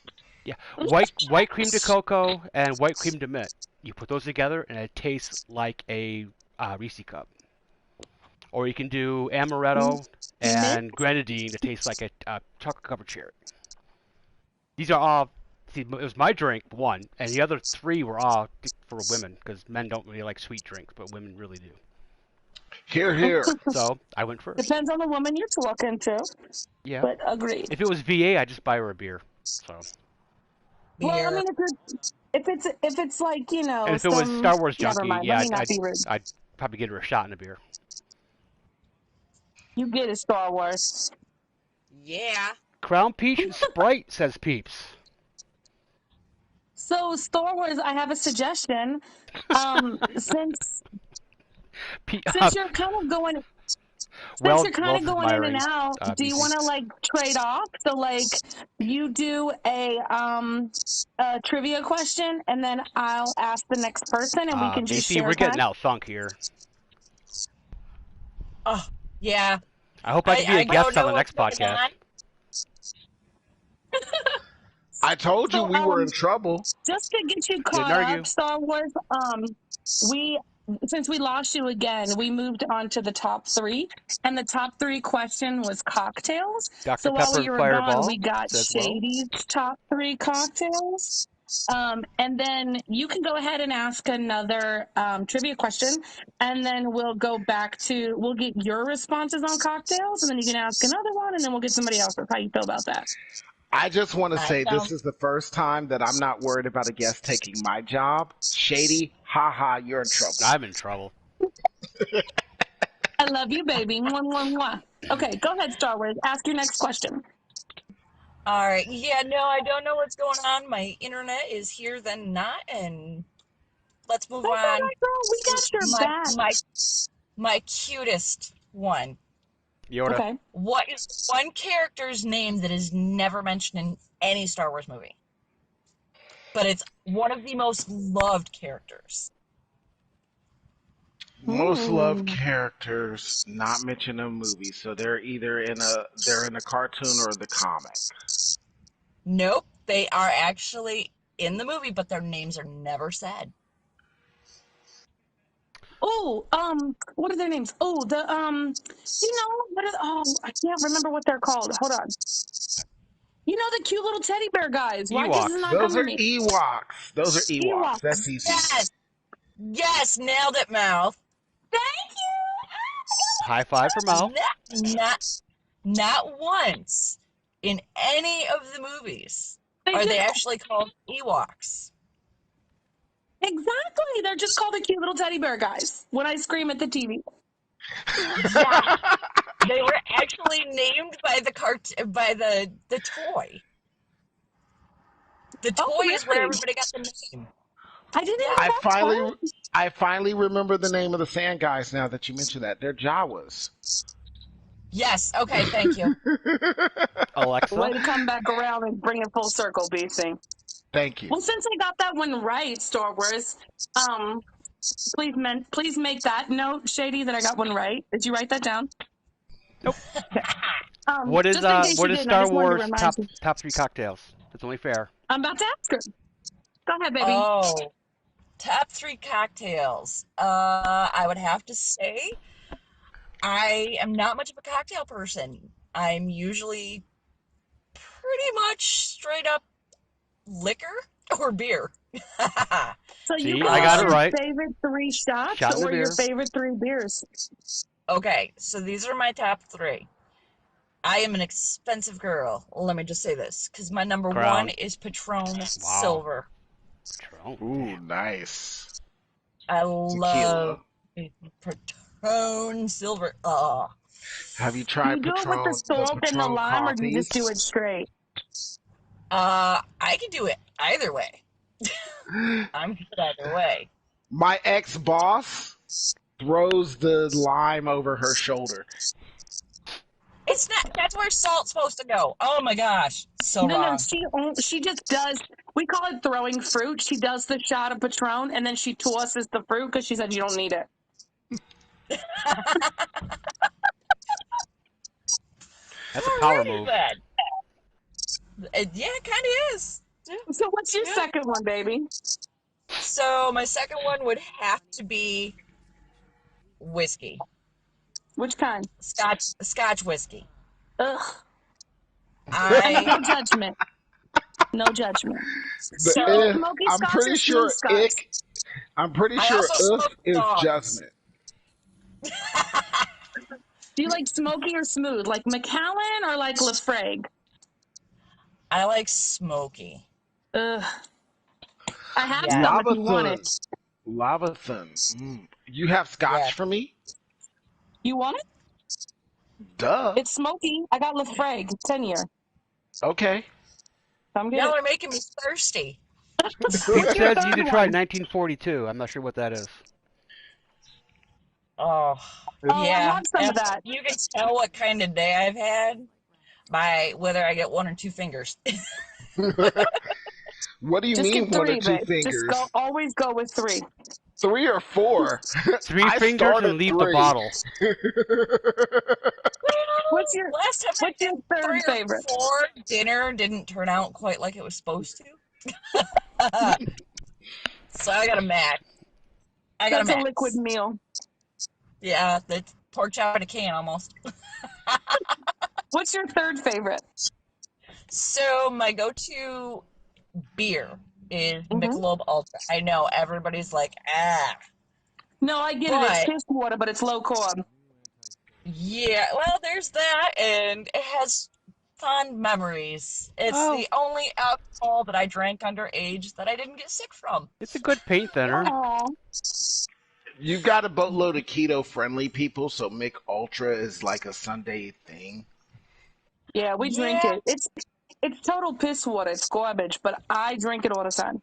Yeah, white cream de cocoa and white cream de mint. You put those together, and it tastes like a Reese cup. Or you can do amaretto and grenadine. It tastes like a chocolate-covered cherry. These are all. See, it was my drink, one, and the other three were all for women, because men don't really like sweet drinks, but women really do. Hear, hear. So I went first. Depends on the woman you're talking to. Yeah. But agreed. If it was VA, I'd just buy her a beer. So. Well, I mean, if it's like, you know, and if it was Star Wars junkie, never mind. yeah, Let me not be rude. I'd probably get her a shot in a beer. You get it, Star Wars. Yeah. Crown Peach and Sprite, says Peeps. So, Star Wars, I have a suggestion. Since you're kind of going... Since you're kind of going in and out, do you want to like trade off? So like you do a trivia question, and then I'll ask the next person, and we can just share. We're getting out thunk here. Oh yeah. I hope I can be a guest on the next podcast. I told you we were in trouble. Just to get you caught up, Star Wars. Since we lost you again, we moved on to the top three, and the top three question was cocktails. Dr. Pepper you were Fireball gone, we got Shady's top three cocktails. And then you can go ahead and ask another trivia question, and then we'll get your responses on cocktails, and then you can ask another one, and then we'll get somebody else's. How you feel about that? I just want to say this is the first time that I'm not worried about a guest taking my job. Shady, haha, you're in trouble. I'm in trouble. I love you, baby. Mwah, mwah, mwah. Okay, go ahead, Star Wars. Ask your next question. All right. Yeah, no, I don't know what's going on. My internet is here, then not, and let's move on. Right, girl. We got your back. My cutest one. Yoda. Okay. What is one character's name that is never mentioned in any Star Wars movie? But it's one of the most loved characters. Most loved characters not mentioned in a movie, so they're either in a cartoon or the comic. Nope, they are actually in the movie, but their names are never said. Oh, what are their names? Oh, I can't remember what they're called. Hold on. You know the cute little teddy bear guys. Why does it not Those come are to me? Ewoks. Those are Ewoks. That's easy. Yes, nailed it, Mouth. Thank you. High five for Mouth. Not once in any of the movies are they actually called Ewoks. Exactly. They're just called the cute little teddy bear guys when I scream at the TV. Yeah. They were actually named by the toy. The toy is where everybody got the name. I didn't. I finally remember the name of the sand guys now that you mentioned that. They're Jawas. Yes. Okay. Thank you. Alexa. Way to come back around and bring it full circle, BC. Thank you. Well, since I got that one right, Star Wars, please make that note, Shady, that I got one right. Did you write that down? Nope. Okay. What is Star Wars top three cocktails? It's only fair. I'm about to ask her. Go ahead, baby. Oh, top three cocktails. I would have to say I am not much of a cocktail person. I'm usually pretty much straight up liquor or beer. So you I got it right. Favorite three shots or your favorite three beers? Okay, so these are my top three. I am an expensive girl. Let me just say this, because my number one Crown. is Patron Wow. Silver. Patron. Ooh, Damn. nice. I Tequila. love Patron Silver. Oh. Have you Do you tried do it with the Patron, the salt and the Patron lime, or do you coffee? just do it straight? I can do it either way. I'm good either way. My ex-boss throws the lime over her shoulder. It's not. That's where salt's supposed to go. Oh my gosh, so No, wrong. she just does. We call it throwing fruit. She does the shot of Patron, and then she tosses the fruit because she said you don't need it. That's a power Alrighty move. then. Yeah, it kind of is. Yeah. So what's your Yeah. second one, baby? So my second one would have to be whiskey, Which kind? Scotch whiskey. Ugh. And I no judgment. No judgment. The Do you like so smoky I'm Scotch or pretty smooth sure Scotch? ick. I'm pretty I sure also smoke is dogs. judgment. Do you like smoky or smooth? Like Macallan or like Lafrague? I like smoky. Ugh. I have Yeah, some if you want it. Lavathun. Lavathun. You have yeah. scotch for me? You want it? Duh. It's smoky. I got Lafrague, 10-year. Okay. Come get Y'all it. are making me thirsty. Pete What's your says you third need to try one? 1942. I'm not sure what that is. Oh, Oh, I yeah. have some of And that. you can tell what kind of day I've had by whether I get one or two fingers. What do you Just get mean one or 3, two babe. Just fingers? always go with 3. 3 or 4? 3 I fingers start and at leave the 3. bottle. What's your Last time I what's did your third 3 or favorite? 4, dinner didn't turn out quite like it was supposed to. So I got a match. I got a That's a liquid max. meal. Yeah, the pork chop in a can almost. What's your third favorite? So my go-to beer is Hmm. Michelob Ultra. I know everybody's like, No, I get it. It's but piss water, but it's low carb. yeah, well, there's that, and it has fond memories. It's Oh, the only alcohol that I drank underage that I didn't get sick from. it's a good paint thinner. Oh, You've got a boatload of keto friendly people, so Mick Ultra is like a Sunday thing. yeah, we drink Yeah, it. It's total piss water. It's garbage, but I drink it all the time.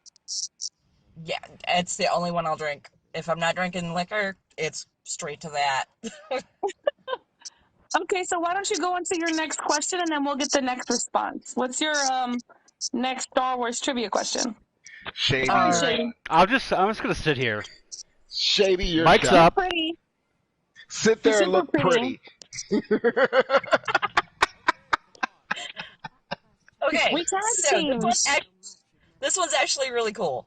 yeah, it's the only one I'll drink. If I'm not drinking liquor, it's straight to that. Okay, so why don't you go into your next question and then we'll get the next response. What's your next Star Wars trivia question? Shady, Sorry, All you're right. Shady. done. I'm just gonna sit here. Shady, you're Mike's You're done. up. pretty. Sit You're there and super look pretty. pretty. Okay, We tag so team. this one's actually really cool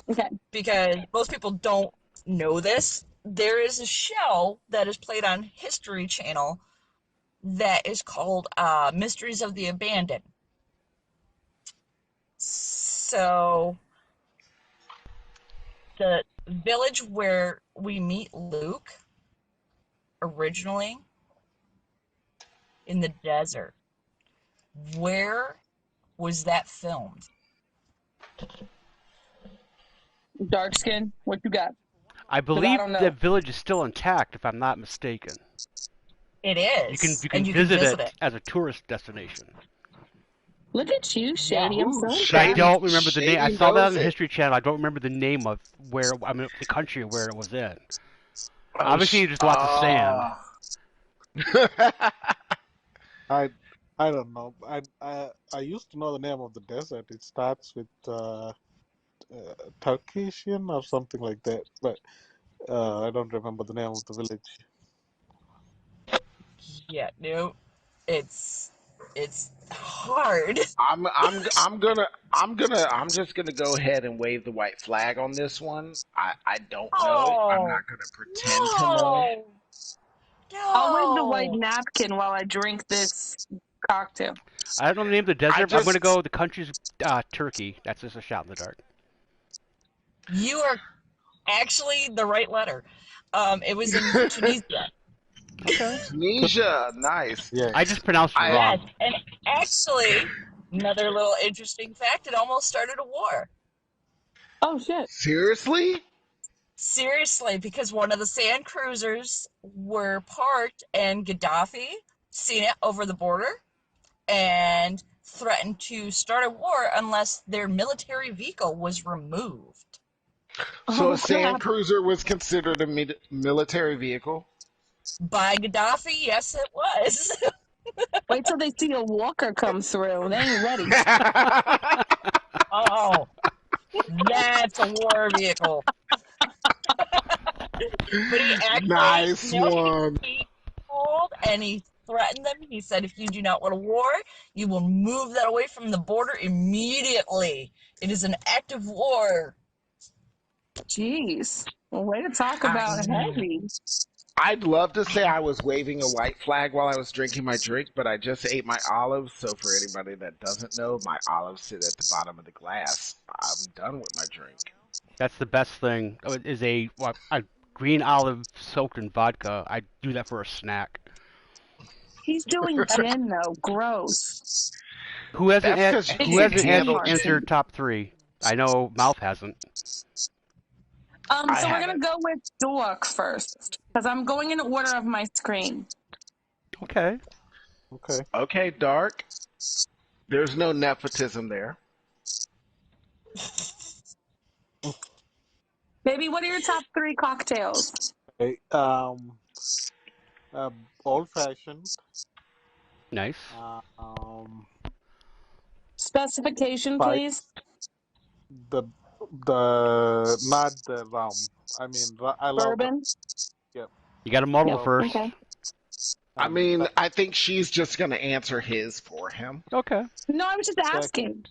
Okay. because most people don't know this. There is a show that is played on History Channel that is called Mysteries of the Abandoned. So the village where we meet Luke originally in the desert, where was that filmed? Dark skin. What you got? I Because I believe don't the know. village is still intact, if I'm not mistaken. It You can is, you can and you can visit visit it it. as a tourist destination. Look at you, Yeah. Shady. I'm Ooh, so But I impressed. Shady, don't remember the name. I Shady saw that on knows the it. History Channel. I don't remember the name of where the country where it was in. Oh, Obviously, just lots of sand. I I don't know. I used to know the name of the desert. It starts with Turkishian or something like that, but I don't remember the name of the village. Yeah, no, it's hard. I'm just gonna go ahead and wave the white flag on this one. I don't know it. I'm Oh not gonna pretend to know it. no, I'll wave the white no! napkin while I drink this cocktail. I don't know the name of the I desert. But I'm gonna just go. The country's Turkey. That's just a shot in the dark. You are actually the right letter. It was in Tunisia. Okay. Tunisia, nice. Yeah. I just pronounced it I Yes, wrong. and actually, another little interesting fact: it almost started a war. Oh shit. seriously. Seriously, because one of the sand cruisers were parked, and Gaddafi seen it over the border and threatened to start a war unless their military vehicle was removed. So Oh a sand crap. cruiser was considered a military vehicle. By Gaddafi, yes, it was. Wait till they see a walker come through. They ain't ready. Oh, that's a war vehicle. But he actually, Nice one. he told and he threatened them. He said, if you do not want a war, you will move that away from the border immediately. It is an active war. Jeez. Well, way to talk I, about heavy. I'd love to say I was waving a white flag while I was drinking my drink, but I just ate my olives. So for anybody that doesn't know, my olives sit at the bottom of the glass. I'm done with my drink. That's the best thing. Is a green olive soaked in vodka. I do that for a snack. He's doing gin though. Gross. Who hasn't That's because you It's Who a can't hasn't gin handle. answered martini. top three? I know Mouth hasn't. I So we're gonna haven't. go with Dork first because I'm going in order of my screen. Okay. Okay. Okay, dark. There's no nepotism there. Baby, what are your top 3 cocktails? Okay. Old fashioned. Nice. Specification, Spice. please. The not the rum. I mean, I love rum. Bourbon. Yep. You got to muddle So, first. Okay. I and mean, I think she's just going to answer his for him. Okay. No, I was just asking.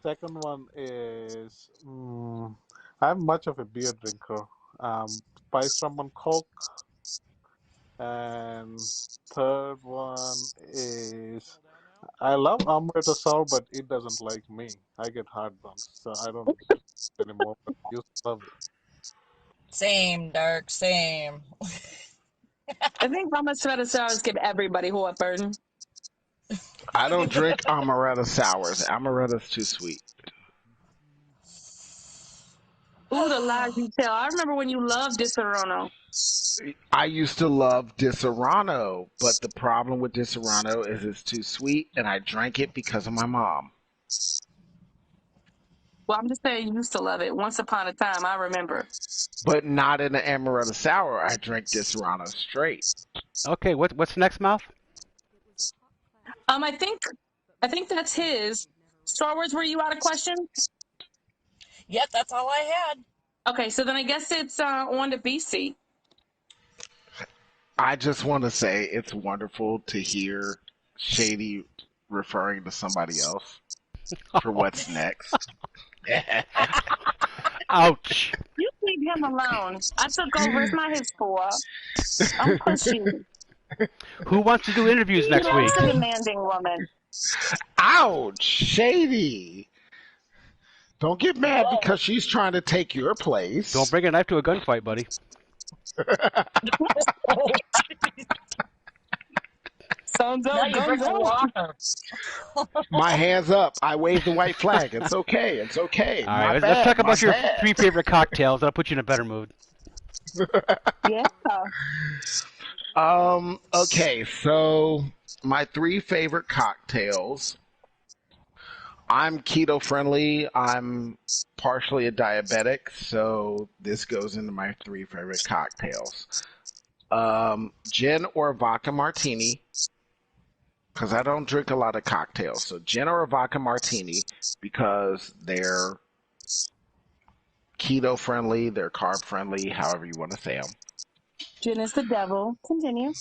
second one is I'm much of a beer drinker. Spice rum and coke. And third one is I love amaretto sour, but it doesn't like me. I get heartburns, so I don't anymore. But I used to love it. Same, Dark, same. I think amaretto sours give everybody heartburn. I don't drink amaretto sours. Amaretto's too sweet. Ooh, the lies you tell. I remember when you loved Disaronno. I used to love Disaronno, but the problem with Disaronno is it's too sweet, and I drank it because of my mom. Well, I'm just saying you used to love it. Once upon a time, I remember. But not in the amaretto sour. I drank Disaronno straight. Okay. What's next, Mouth? I think that's his. Star Wars, were you out of question? Yep, that's all I had. Okay, so then I guess it's on to BC. I just want to say it's wonderful to hear Shady referring to somebody else for what's next. Ouch. You leave him alone. I took over. It's not his fault. I'm pushing. Who wants to do interviews He next week? likes a demanding woman. Ouch, Shady. Don't get mad because she's trying to take your place. Don't bring a knife to a gunfight, buddy. Sons Now up, you guns bring a out. walker. My hands up. I waved the white flag. It's okay. It's okay. All My right. bad. Let's talk My about your bad. 3 favorite cocktails. That'll put you in a better mood. Yeah. Okay, so my 3 favorite cocktails. I'm keto friendly. I'm partially a diabetic, so this goes into my 3 favorite cocktails. Gin or vodka martini, because I don't drink a lot of cocktails. So gin or a vodka martini, because they're keto friendly, they're carb friendly, however you want to say Gin is the devil. Continue.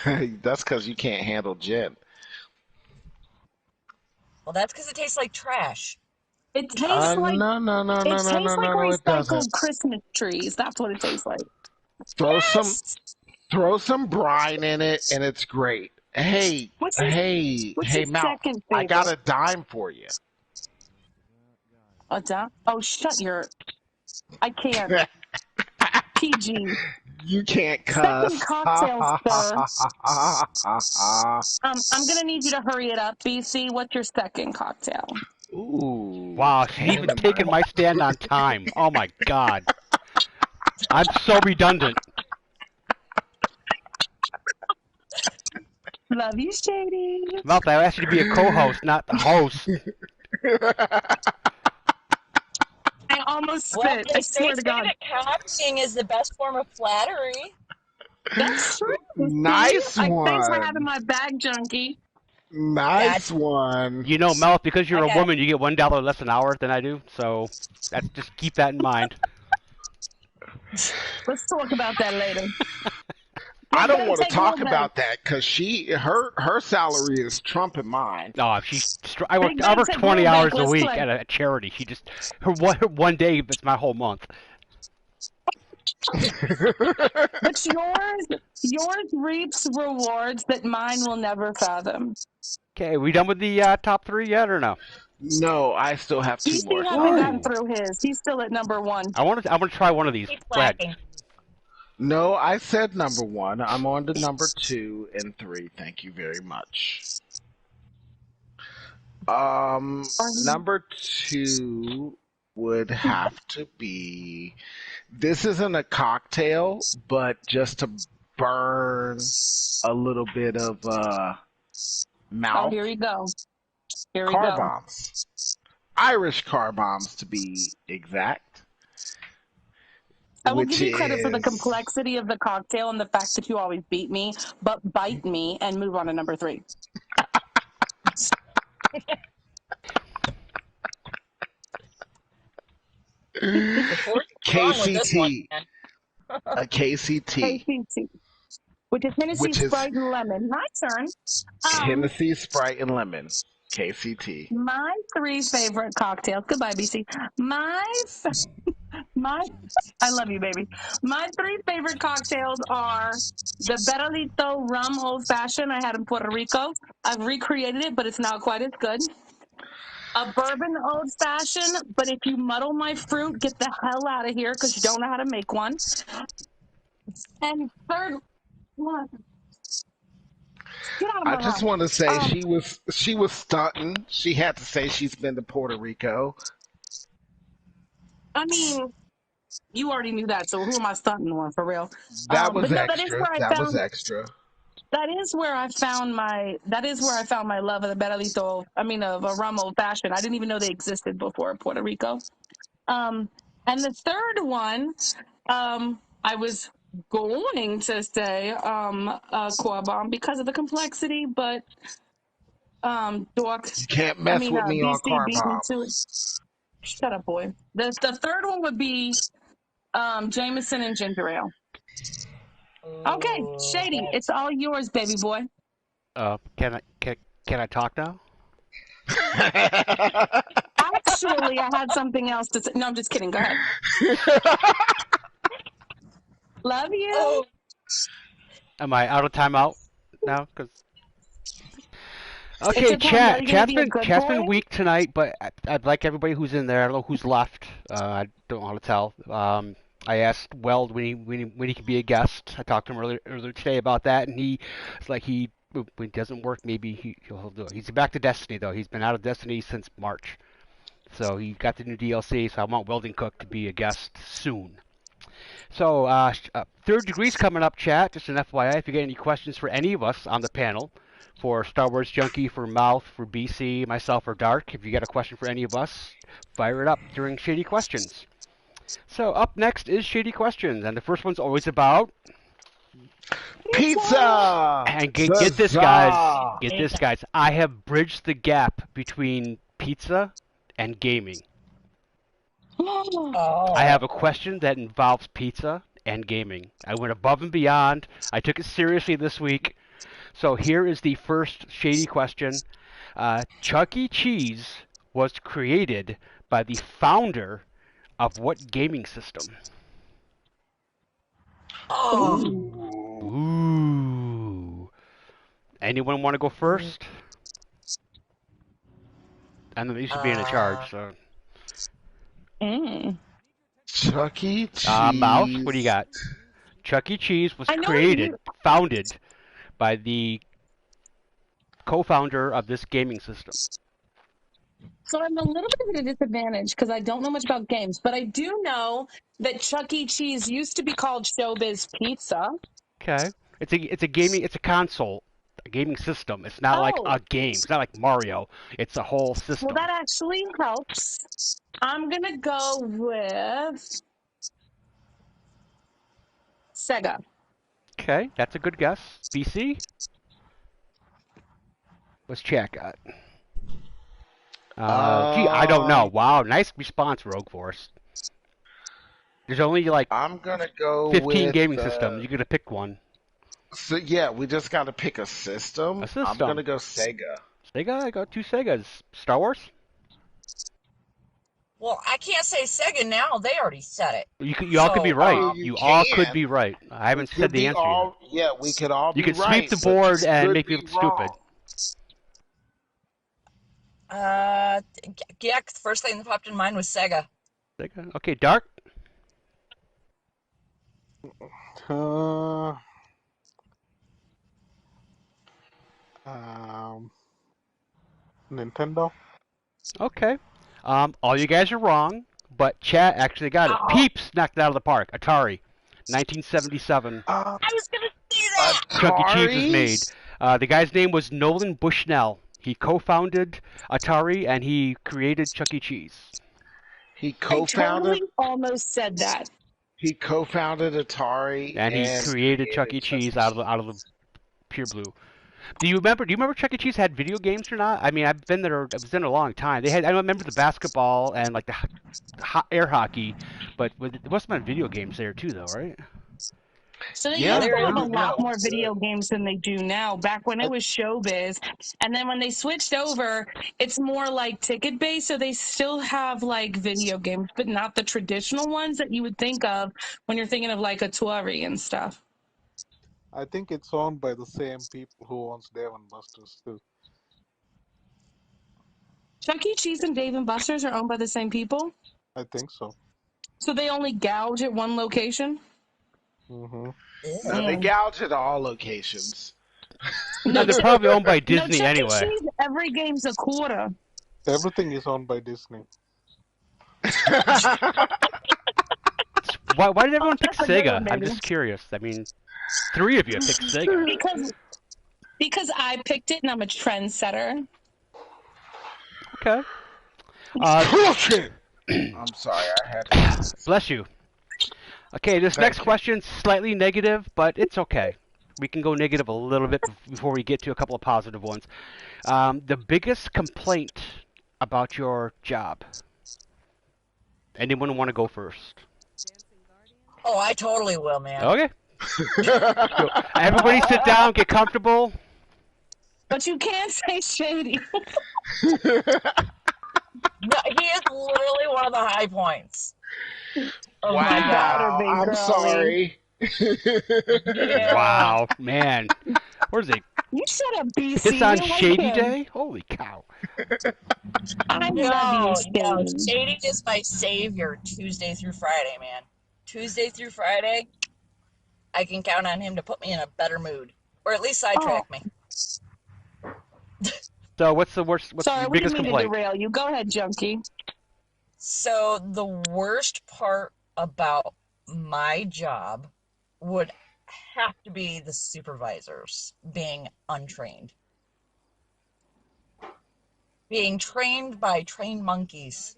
them. That's because you can't handle gin. Well, that's because it tastes like trash. It tastes like No, no, no, no, it no, tastes no, like no, no, it doesn't. recycled Christmas trees. That's what it tastes like. Throw Yes! some brine in it, and it's great. Hey, What's hey, your Mouth! second I got favorite? a dime for you. Oh, shut your. I can't. PG. You can't Second cuss. cocktail, sir. I'm gonna need you to hurry it up, BC. What's your second cocktail? Ooh. Wow, she's even taking my stand on time. Oh my God. I'm so redundant. Love you, Shady. Mouth, I asked you to be a co-host, not the host. I almost Well, spit. I they swear to say God. that copying is the best form of flattery. That's true. See? Nice Thanks for having one. my bag, junkie. Nice one. You know, Mouth, because you're I a got woman, you get $1 less an hour than I do. So that's just keep that in mind. Let's talk about that later. I We're don't gonna want to take a little talk break. about that because her salary is trumping mine. No, I work Big Bang, take 20 little hours break. a Let's week play. at a charity. She just her one day, it's my whole month. But yours reaps rewards that mine will never fathom. Okay, we done with the top 3 yet or no? No, I still have 2 more BC hasn't starting. gotten through his. He's still at number 1. I want to try one of these. keep Go ahead. lacking. No, I said number 1. I'm on to number 2 and 3. Thank you very much. Number 2 would have to be. This isn't a cocktail, but just to burn a little bit of Oh, mouth. here we go. Here we Car go. bombs. Irish car bombs, to be exact. I will give Which you credit for the is complexity of the cocktail and the fact that you always beat me, but bite me and move on to number 3. KCT. A KCT. KCT, which is Hennessy, Which is Sprite, and Lemon. My turn. Hennessy, Sprite, and Lemon. KCT. My 3 favorite cocktails. Goodbye, BC. My, I love you, baby. My 3 favorite cocktails are the Beralito Rum Old Fashioned I had in Puerto Rico. I've recreated it, but it's not quite as good. A bourbon Old Fashioned, but if you muddle my fruit, get the hell out of here because you don't know how to make one. And third one, get out of I my just house. want to say she was stunting. She had to say she's been to Puerto Rico. I mean, you already knew that, so who am I stunting on for real? That was But no, extra. That was extra. that is where I found my love of the Beralito. I mean, of a rum old fashioned. I didn't even know they existed before Puerto Rico. And the third one, I was going to say Core Bomb because of the complexity, but You can't mess with me on BC car beat me to it. bombs. Shut up, boy. The third one would be Jameson and ginger ale. Okay, Shady, it's all yours, baby boy. Can I talk now? Actually, I had something else to say. No, I'm just kidding. Go ahead. Love you. Oh, Am I out of timeout now? It Okay, depends. Are you gonna be a good chat's boy? been weak tonight, but I'd like everybody who's in there. I don't know who's left. I don't know how to tell. I asked Weld when he could be a guest. I talked to him earlier today about that, and it's like when it doesn't work, maybe he'll do it. He's back to Destiny though. He's been out of Destiny since March, so he got the new DLC. So I want Welding Cook to be a guest soon. So Third Degree's coming up, chat. Just an FYI, if you get any questions for any of us on the panel, for Star Wars Junkie, for Mouth, for BC, myself, or Dark, if you got a question for any of us, fire it up during Shady Questions. So up next is Shady Questions, and the first one's always about Pizza! And get this, guys. Get this, guys. I have bridged the gap between pizza and gaming. oh. I have a question that involves pizza and gaming. I went above and beyond. I took it seriously this week. So here is the first Shady question. Chuck E. Cheese was created by the founder of what gaming system? Oh. Ooh. Anyone want to go first? I know you should be in charge, so. Chuck E. Mouse, what do you Cheese. got? Chuck E. Cheese was I know you. founded by the co-founder of this gaming system. So I'm a little bit at a disadvantage because I don't know much about games, but I do know that Chuck E. Cheese used to be called Showbiz Pizza. Okay. It's a console, a gaming system. It's not like Oh, a game. It's not like Mario. It's a whole well, system. that actually helps. I'm gonna go with Sega. Okay, that's a good guess. BC? What's chat got? Gee, I don't know. Wow, nice response, Rogue Force. There's only like I'm gonna go 15 with. gaming systems. You gotta pick one. So yeah, we just got to pick a system. A system. I'm gonna go Sega. Sega? I got two Segas. Star Wars? Well, I can't say Sega now. They already said it. You all could be right. You all can. could be right. I haven't said the answer yet. Yeah, we could all You be could right. sweep the board and make me me look stupid. Yeah, the first thing that popped in mind was Sega. Sega. Okay, Dark? Nintendo. Okay. All you guys are wrong, but chat actually got it. Peeps knocked it out of the park. Atari, 1977. I was gonna say that. Chuck E. Cheese was made. The guy's name was Nolan Bushnell. He co-founded Atari and he created Chuck E. Cheese. He co-founded. I totally almost said that. He co-founded Atari and he created Chuck E. Cheese out of the pure blue. Do you remember Chuck E. Cheese had video games or not? I mean, I've been there. I was in a long time. I remember the basketball and like the air hockey, but there must have been video games there too, though, right? So they used to have a lot more video games than they do now. Back when it was Showbiz, and then when they switched over, it's more like ticket based. So they still have like video games, but not the traditional ones that you would think of when you're thinking of like Atari and stuff. I think it's owned by the same people who owns Dave and Buster's too. Chuck E. Cheese and Dave and Buster's are owned by the same people? I think so. So they only gouge at one location? Mm-hmm. They gouge at all locations. No, they're probably owned by Disney Chuck anyway. E. Cheese, every game's a quarter. Everything is owned by Disney. Why did everyone pick Sega? I'm just curious. I mean, 3 of you picked Sega. Because I picked it and I'm a trendsetter. Okay. Bullshit! I'm sorry, I had to. Bless you. Okay, this next question's slightly negative, but it's okay. We can go negative a little bit before we get to a couple of positive ones. The biggest complaint about your job? Anyone want to go first? Oh, I totally will, man. Okay. Everybody sit down, get comfortable. But you can't say shady. No, he is literally one of the high points. Oh wow, my God, I'm sorry. Yeah. Wow, man. Where's he? You shut up, BC. Piss on You like Shady him. Day? Holy cow. I No, love you, no, Shady. Shady is my savior Tuesday through Friday, man. Tuesday through Friday, I can count on him to put me in a better mood. Or at least sidetrack me. So what's the worst, what's Sorry, your we biggest didn't mean to complaint? derail you. Go ahead, Junkie. So the worst part about my job would have to be the supervisors being untrained. Being trained by trained monkeys.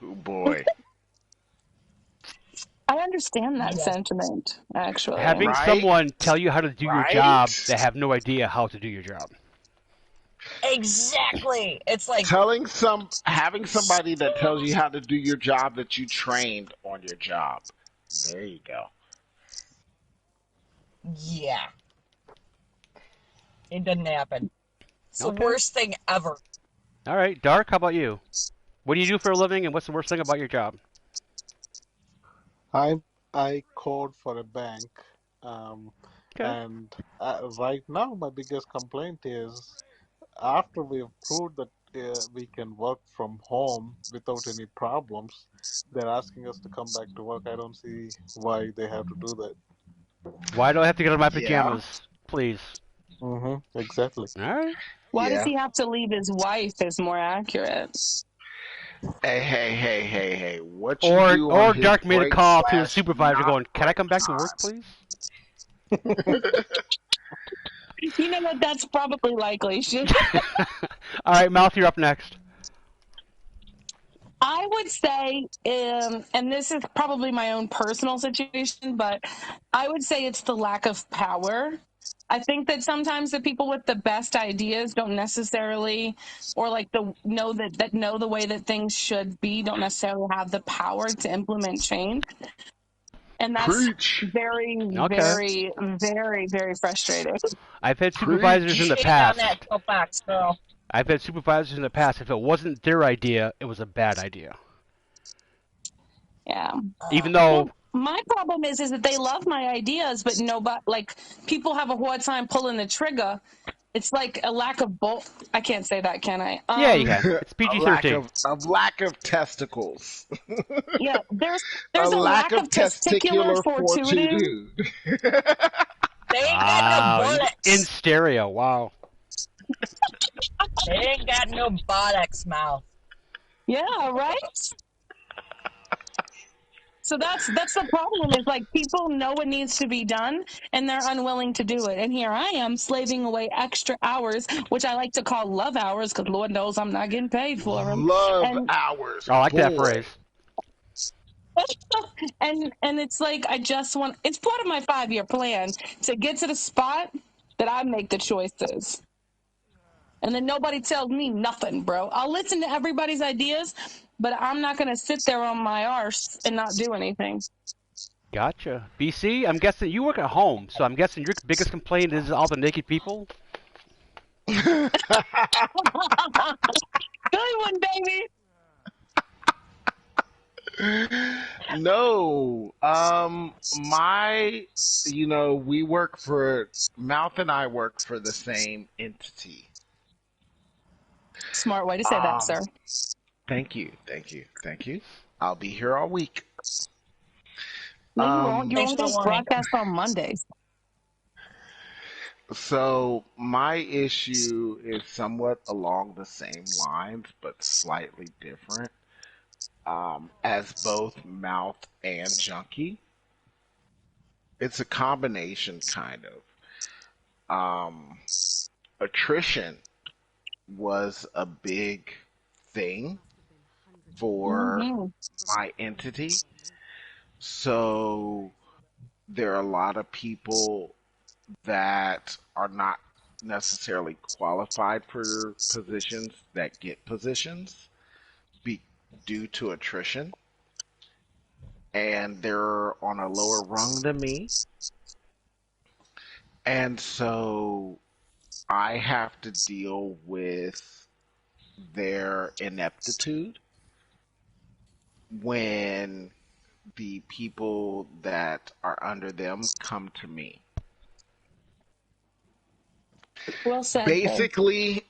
Oh boy. I understand that sentiment, actually. Having someone tell you how to do your job that have no idea how to do your job. Exactly. It's like having somebody that tells you how to do your job that you trained on your job. There you go. Yeah. It doesn't happen. It's the worst thing ever. All right, Dark, how about you? What do you do for a living, and what's the worst thing about your job? I code for a bank, and right now my biggest complaint is after we've proved that we can work from home without any problems, they're asking us to come back to work. I don't see why they have to do that. Why do I have to get out of my Yeah. pajamas? Please. Exactly. All right. Why does Yeah. he have to leave his wife is more accurate. Hey. What you do on Or his Dark made a break call to the slash supervisor not going, "Can I break come back to time? work, please?" You know what? That's probably likely. All right, Mouth, you're up next. I would say, and this is probably my own personal situation, but I would say it's the lack of power. I think that sometimes the people with the best ideas don't necessarily, or like know the way that things should be, don't necessarily have the power to implement change, and that's Preach. very, Okay. very, very, very frustrating. I've had supervisors in Preach. the Get on that past. soapbox, girl. I've had supervisors in the past. If it wasn't their idea, it was a bad idea. Yeah. Even Well, though, my problem is that they love my ideas, but nobody, like, people have a hard time pulling the trigger. It's like a lack of both. I can't say that, can I? yeah, you can. It's A lack PG-13. of testicles. Yeah. A There's a lack lack of of testicular testicular fortitude. fortitude. They ain't got no Wow. In bullets. stereo. Wow. They ain't got no buttocks, mouth. Yeah, right. So that's the problem. Is like people know what needs to be done and they're unwilling to do it. And here I am slaving away extra hours, which I like to call love hours, because Lord knows I'm not getting paid for them. Love And hours, I like that boy. phrase. and it's like I just want. It's part of my 5-year plan to get to the spot that I make the choices. And then nobody tells me nothing, bro. I'll listen to everybody's ideas, but I'm not going to sit there on my arse and not do anything. Gotcha. BC, I'm guessing you work at home, so I'm guessing your biggest complaint is all the naked people? Good one, baby. No. We work for Mouth and I work for the same entity. Smart way to say that, sir. Thank you. I'll be here all week. No, you won't. You Thanks only for guys warning. broadcast on Mondays. So my issue is somewhat along the same lines, but slightly different. As both Mouth and Junkie, it's a combination, kind of. Attrition was a big thing for my entity. So there are a lot of people that are not necessarily qualified for positions that get positions due to attrition. And they're on a lower rung than me. And so I have to deal with their ineptitude when the people that are under them come to me. Well said. Basically,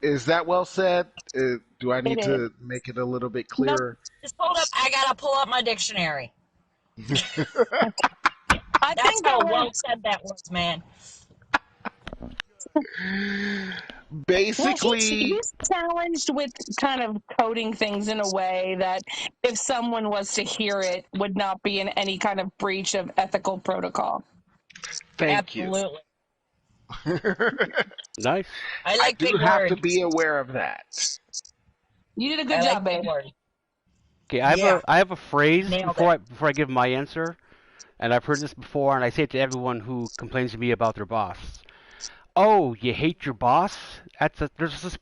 is that well said? Do I need It to make it a little bit clearer? Just hold up. I gotta pull up my dictionary. I That's think how that well was. said that was, man. Well, Basically, he's challenged with kind of coding things in a way that if someone was to hear it would not be in any kind of breach of ethical protocol. thank Absolutely. you. Nice. I I like do big have words. to be aware of that. You did a good I job, like big babe. words. Okay, Yeah. I have a phrase Nailed before I give my answer, and I've heard this before, and I say it to everyone who complains to me about their boss. Oh, you hate your boss? There's a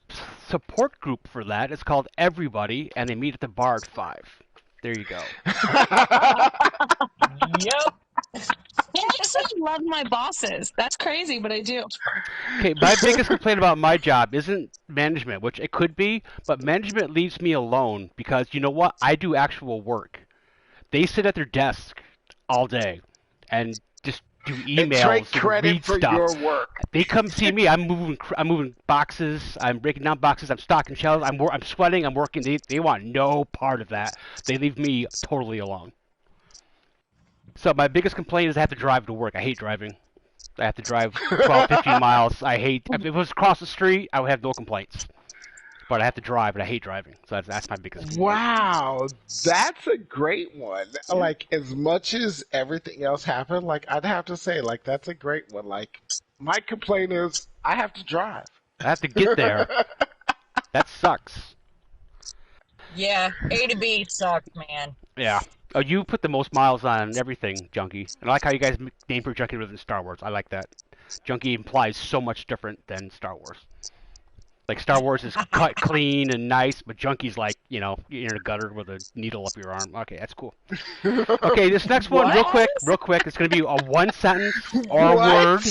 support group for that. It's called Everybody, and they meet at the bar at 5. There you go. Yep. I actually love my bosses. That's crazy, but I do. Okay, my biggest complaint about my job isn't management, which it could be, but management leaves me alone because you know what? I do actual work. They sit at their desk all day and just do And take emails and credit read for stuff. your work. They come see me. I'm moving boxes. I'm breaking down boxes. I'm stocking shelves. I'm sweating. I'm working. They want no part of that. They leave me totally alone. So my biggest complaint is I have to drive to work. I hate driving. I have to drive 12, 15 miles. I hate. If it was across the street, I would have no complaints. But I have to drive, and I hate driving. So that's my biggest complaint. Wow, that's a great one. Like, as much as everything else happened, like, I'd have to say, like, that's a great one. Like, my complaint is I have to drive. I have to get there. That sucks. Yeah, A to B sucks, man. Yeah. Oh, you put the most miles on everything, Junkie. And I like how you guys name for Junkie rather than Star Wars. I like that. Junkie implies so much different than Star Wars. Like, Star Wars is cut clean and nice, but Junkie's like, you're in a gutter with a needle up your arm. Okay, that's cool. Okay, this next one, real quick. It's going to be a one sentence or a word.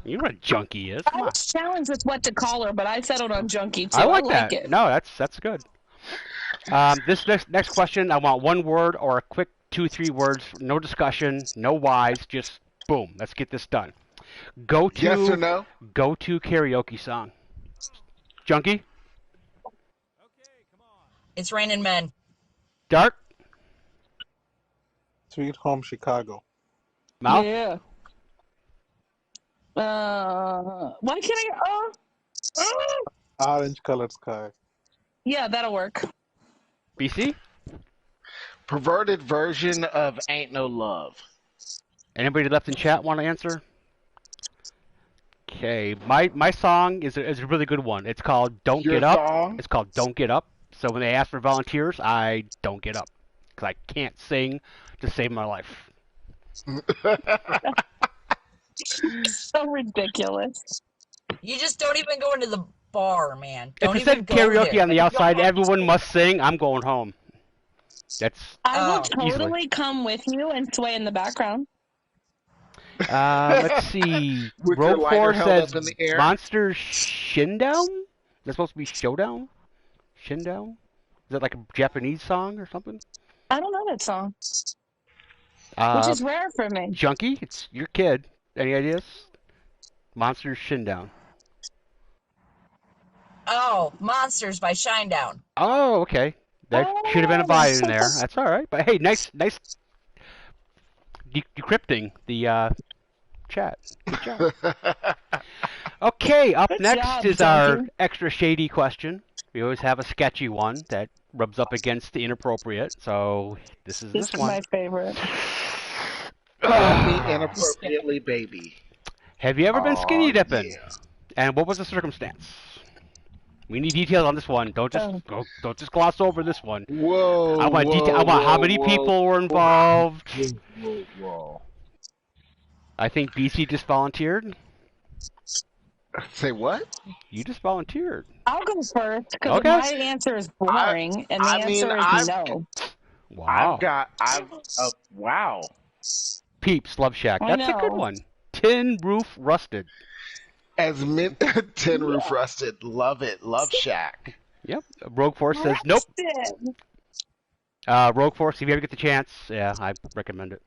You know what a junkie is. I was challenged with what to call her, but I settled on junkie too. I like that. It. No, that's good. This next question, I want one word or a quick 2-3 words. No discussion, no whys. Just boom. Let's get this done. Yes or no? Go to karaoke song. Junkie? It's Raining Men. Dark? Sweet Home Chicago. Mouth? Yeah. Why can't I? Orange Colored Sky. Yeah, that'll work. BC? Perverted version of Ain't No Love. Anybody left in chat want to answer? Okay, my song is a really good one. It's called Don't Your Get Up. song? It's called Don't Get Up. So when they ask for volunteers, I don't get up because I can't sing to save my life. So ridiculous. You just don't even go into the bar, man. Don't If it even said go karaoke there. on the outside, everyone must sing, I'm going home. That's I will Oh, totally easily. come with you and sway in the background. Let's see. With your Rogue lighter Force held says up in the air? Monster Shindown? That's supposed to be Showdown? Shindown? Is that like a Japanese song or something? I don't know that song, which is rare for me. Junkie, it's your kid. Any ideas? Monster Shindown. Oh, Monsters by Shinedown. Oh, okay. That should have been a buy in there. That's all right. But hey, nice decrypting the chat. Good job. Okay, up Good next job, is Junkie. our extra shady question. We always have a sketchy one that rubs up against the inappropriate. So this is This is one. my favorite. Call me inappropriately baby. Have you ever been skinny dipping? Yeah. And what was the circumstance? We need details on this one. Don't just gloss over this one. Whoa. I want detail. I want how many people were involved. Whoa. I think BC just volunteered. Say what? You just volunteered. I'll go first because Okay. my answer is boring, and the answer is no. Wow. Wow. Peeps, Love Shack. I That's a good know. one. Tin Roof Rusted. Tin Roof Rusted. Love it. Love Shack. Yep. Rogue Force says nope. Rusted. Rogue Force, if you ever get the chance, yeah, I recommend it.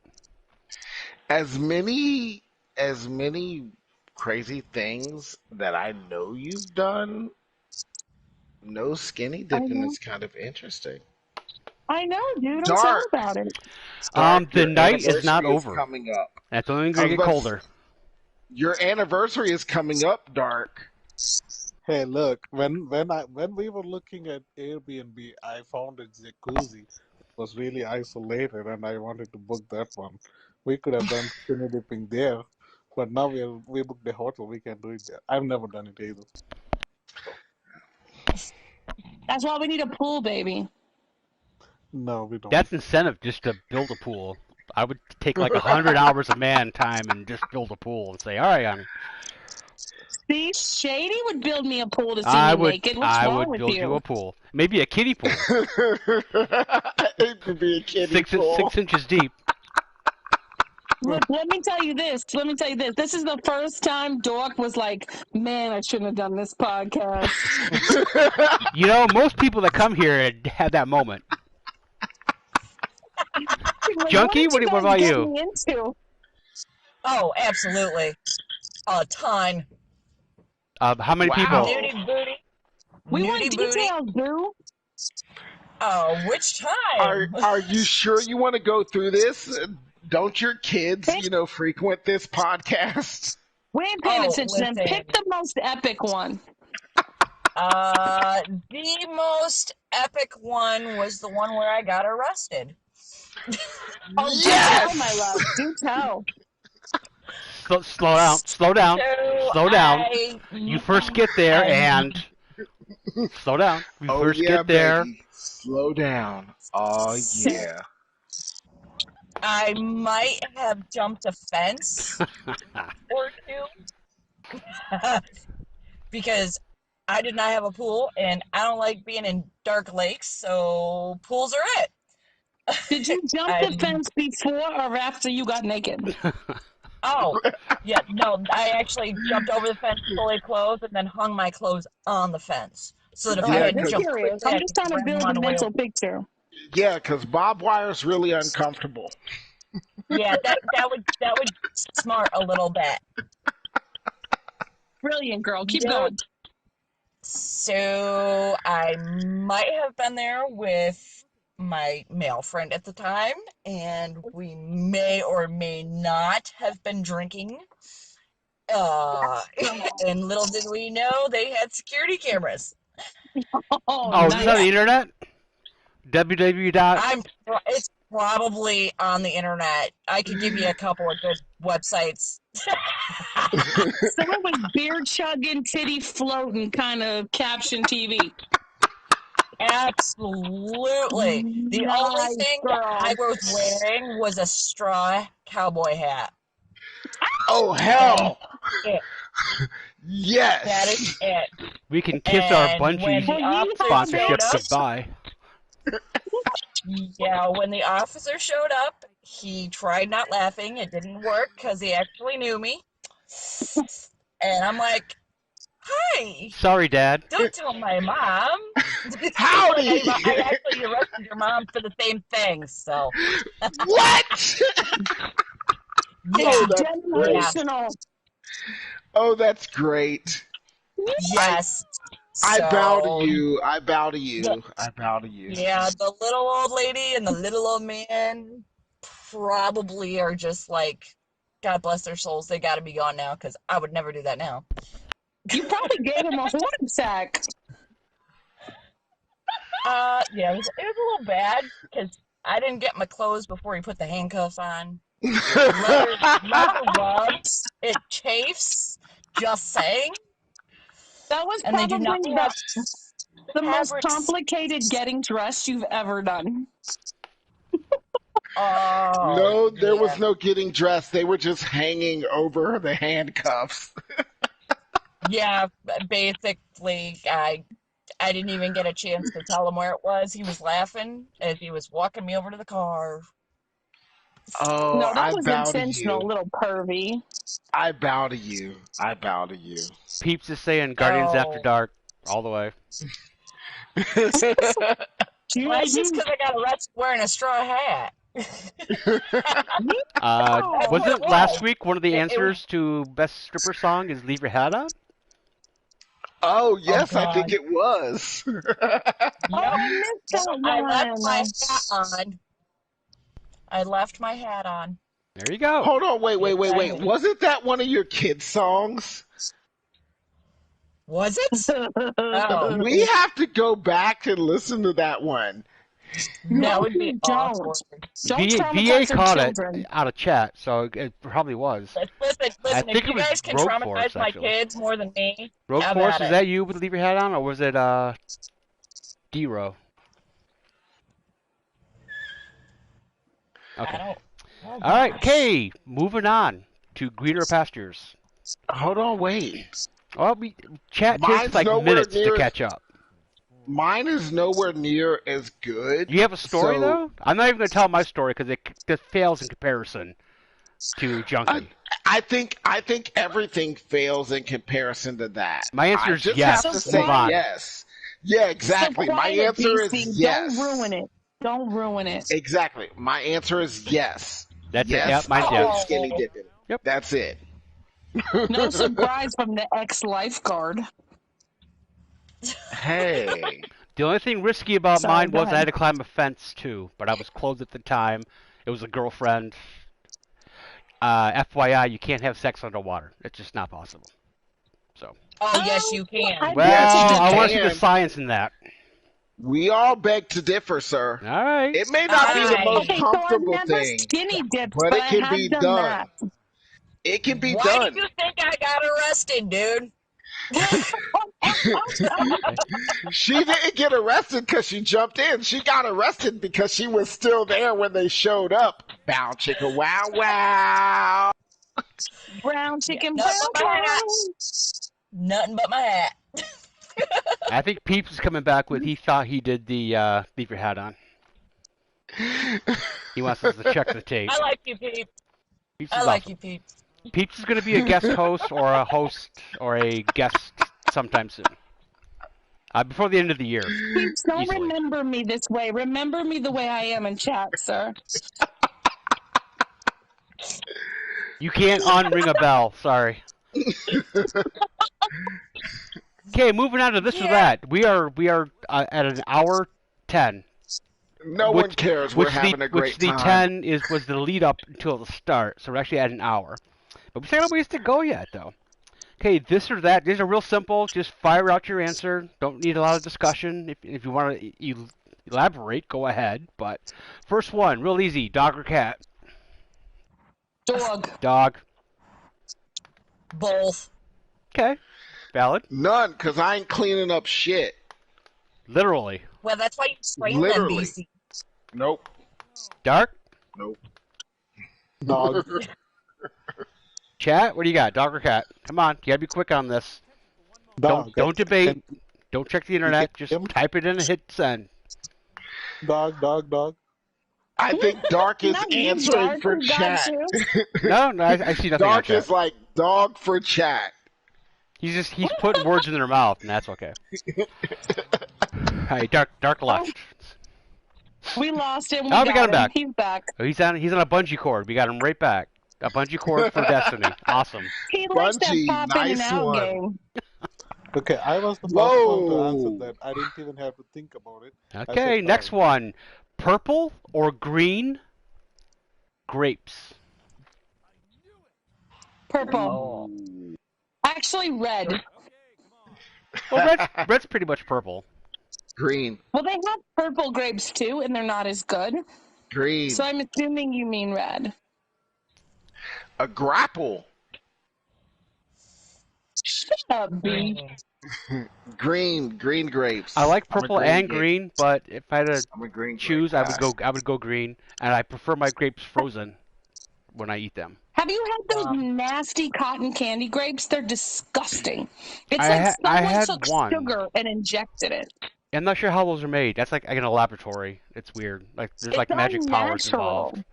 As many crazy things that I know you've done, no skinny dipping is kind of interesting. I know, dude. I'm Dark. sorry about it. Dark, The your night is not anniversary over. Coming up. That's only I going to was get about to colder. Your anniversary is coming up, Dark. Hey, look, when we were looking at Airbnb, I found a jacuzzi. It was really isolated, and I wanted to book that one. We could have done skinny dipping there, but now we booked the hotel. We can do it there. I've never done it either. That's why we need a pool, baby. No, we don't. That's incentive just to build a pool. I would take like 100 hours of man time and just build a pool and say, all right, honey. See, Shady would build me a pool to see I me would, naked. What's I wrong would with build you a pool. Maybe a kiddie pool. It could be a kiddie Six pool. 6 inches deep. Look, let me tell you this. This is the first time Dork was like, man, I shouldn't have done this podcast. You know, most people that come here have that moment. Like, Junkie, what what about get you? me into? Oh, absolutely. A ton. How many people? Wow. Nudie booty. We want Nudie booty. details, boo. Oh, which time? Are you sure you want to go through this? Don't your kids, frequent this podcast? We ain't paying attention. Then Listen. pick the most epic one. The most epic one was the one where I got arrested. Oh, do Yes! tell, my love. Do tell. Slow down. So You first get there and slow down. You first get there. Baby. Slow down. Oh yeah. I might have jumped a fence or two because I did not have a pool and I don't like being in dark lakes, so pools are it. Did you jump the fence before or after you got naked? Oh, yeah, no, I actually jumped over the fence fully clothed and then hung my clothes on the fence. So that if I had to jump quickly, I'm just trying to build a mental picture. Yeah, because barbed wire is really uncomfortable. Yeah, that would smart a little bit. Brilliant, girl. Keep going. So I might have been there with my male friend at the time, and we may or may not have been drinking. And little did we know they had security cameras. Oh, nice. Is this on the internet? www. It's probably on the internet. I could give you a couple of good websites. Someone was beer chugging, titty floating kind of caption TV. Absolutely. The only thing I was wearing was a straw cowboy hat. Oh, hell. Yes. That is it. We can kiss our Bungie sponsorship goodbye. Yeah, when the officer showed up, he tried not laughing. It didn't work because he actually knew me. And I'm like, hi. Sorry, Dad. Don't tell my mom. Howdy. I actually arrested your mom for the same thing, so. What? Yeah. Oh, that's generational. Oh, that's great. Yes. I bow to you. I bow to you. I bow to you. Yeah, the little old lady and the little old man probably are just like, God bless their souls, they got to be gone now, because I would never do that now. You probably gave him a heart attack. Yeah, it was a little bad, because I didn't get my clothes before he put the handcuffs on. Leather rubs, it chafes, just saying. That was and probably they do not have the most complicated getting dressed you've ever done. No, there was no getting dressed. They were just hanging over the handcuffs. Yeah, basically, I didn't even get a chance to tell him where it was. He was laughing as he was walking me over to the car. Oh, no, that was intentional, little pervy. I bow to you. I bow to you. Peeps is saying Guardians After Dark all the way. Well, it's just because I got arrested wearing a straw hat. Wasn't last week one of the answers to best stripper song is Leave Your Hat On? Oh, yes, I think it was. I left my hat on. I left my hat on. There you go. Hold on, wait. Wasn't that one of your kids' songs? Was it? Oh. We have to go back and listen to that one. That would be awkward. VA caught it out of chat, so it probably was. Listen, if you guys can traumatize my kids more than me, Rogue Force, is that you with Leave Your Hat On, or was it D-Ro? Okay. All right, Kay, moving on to greener pastures. Hold on, wait. Well, chat takes like minutes to catch up. Mine is nowhere near as good. Do you have a story, though? I'm not even going to tell my story because it fails in comparison to Junkie. I think everything fails in comparison to that. My answer is yes. Have to say yes. Yeah, exactly. So my answer is yes. Don't ruin it. Don't ruin it. Exactly. My answer is yes. That's yes, it. Yep, mine's yes. Skinny dipping. Yep. That's it. No surprise from the ex-lifeguard. Hey. The only thing risky about Sorry, mine go was I ahead. had to climb a fence too, but I was clothed at the time. It was a girlfriend. FYI, you can't have sex underwater. It's just not possible. So. Oh, yes, you can. Well, Yes, you I want to see the can. science in that. We all beg to differ, sir. All right. It may not be the most Okay, so I've comfortable never thing, skinny dipped, but but it I can have be done done. that. It can be Why done. do you think I got arrested, dude? She didn't get arrested because she jumped in. She got arrested because she was still there when they showed up. Bow chicka wow wow. Brown chicken, Yeah, brown nothing but my hat. cow. Nothing but my hat. I think Peeps is coming back with he thought he did the leave your hat on. He wants us to check the tape. I like you, Pete. Peeps I is like awesome. you, Pete. Peeps is going to be a guest host or a host or a guest sometime soon. Before the end of the year. Peeps, don't easily. remember me this way. Remember me the way I am in chat, sir. You can't unring a bell. Sorry. Okay, moving on to this or that. We are at an hour 10. No one cares. We're having a great which the time. 10 was the lead up until the start, so we're actually at an hour. But we still got a ways to go yet, though. Okay, this or that. These are real simple. Just fire out your answer. Don't need a lot of discussion. If you want to elaborate, go ahead. But first one, real easy. Dog or cat? Dog. Dog. Both. Okay. Valid. None, because I ain't cleaning up shit. Literally. Well, that's why you train Literally. them, BC. Nope. Dark? Nope. Dog. Chat, what do you got? Dog or cat? Come on, you gotta be quick on this. Dog. Don't debate. Don't check the internet. Just type it in and hit send. Dog, dog, dog. I think Dark is Not you, answering Dark, for who got chat. you. No, I see nothing on Dark chat. is like dog for chat. He's putting words in their mouth, and that's okay. Hey, Dark left. We lost him. We got him back. He's back. Oh, he's on a bungee cord. We got him right back. A bungee cord for destiny. Awesome. He likes that Bungie, pop in and nice out one. game. Okay, I was the first Whoa. one to answer that. I didn't even have to think about it. Okay, next one. Purple or green grapes? Purple. Actually, red. Well, red's pretty much purple. Green. Well, they have purple grapes too, and they're not as good. Green. So I'm assuming you mean red. A grapple. Shut up, B. Green grapes. I like I'm a purple green and grape. green, but if I had to I'm a green choose, grape I would go green, and I prefer my grapes frozen when I eat them. Have you had those nasty cotton candy grapes? They're disgusting. It's I like had someone took one. sugar and injected it. I'm not sure how those are made. That's like in a laboratory. It's weird. Like there's like magic powers involved.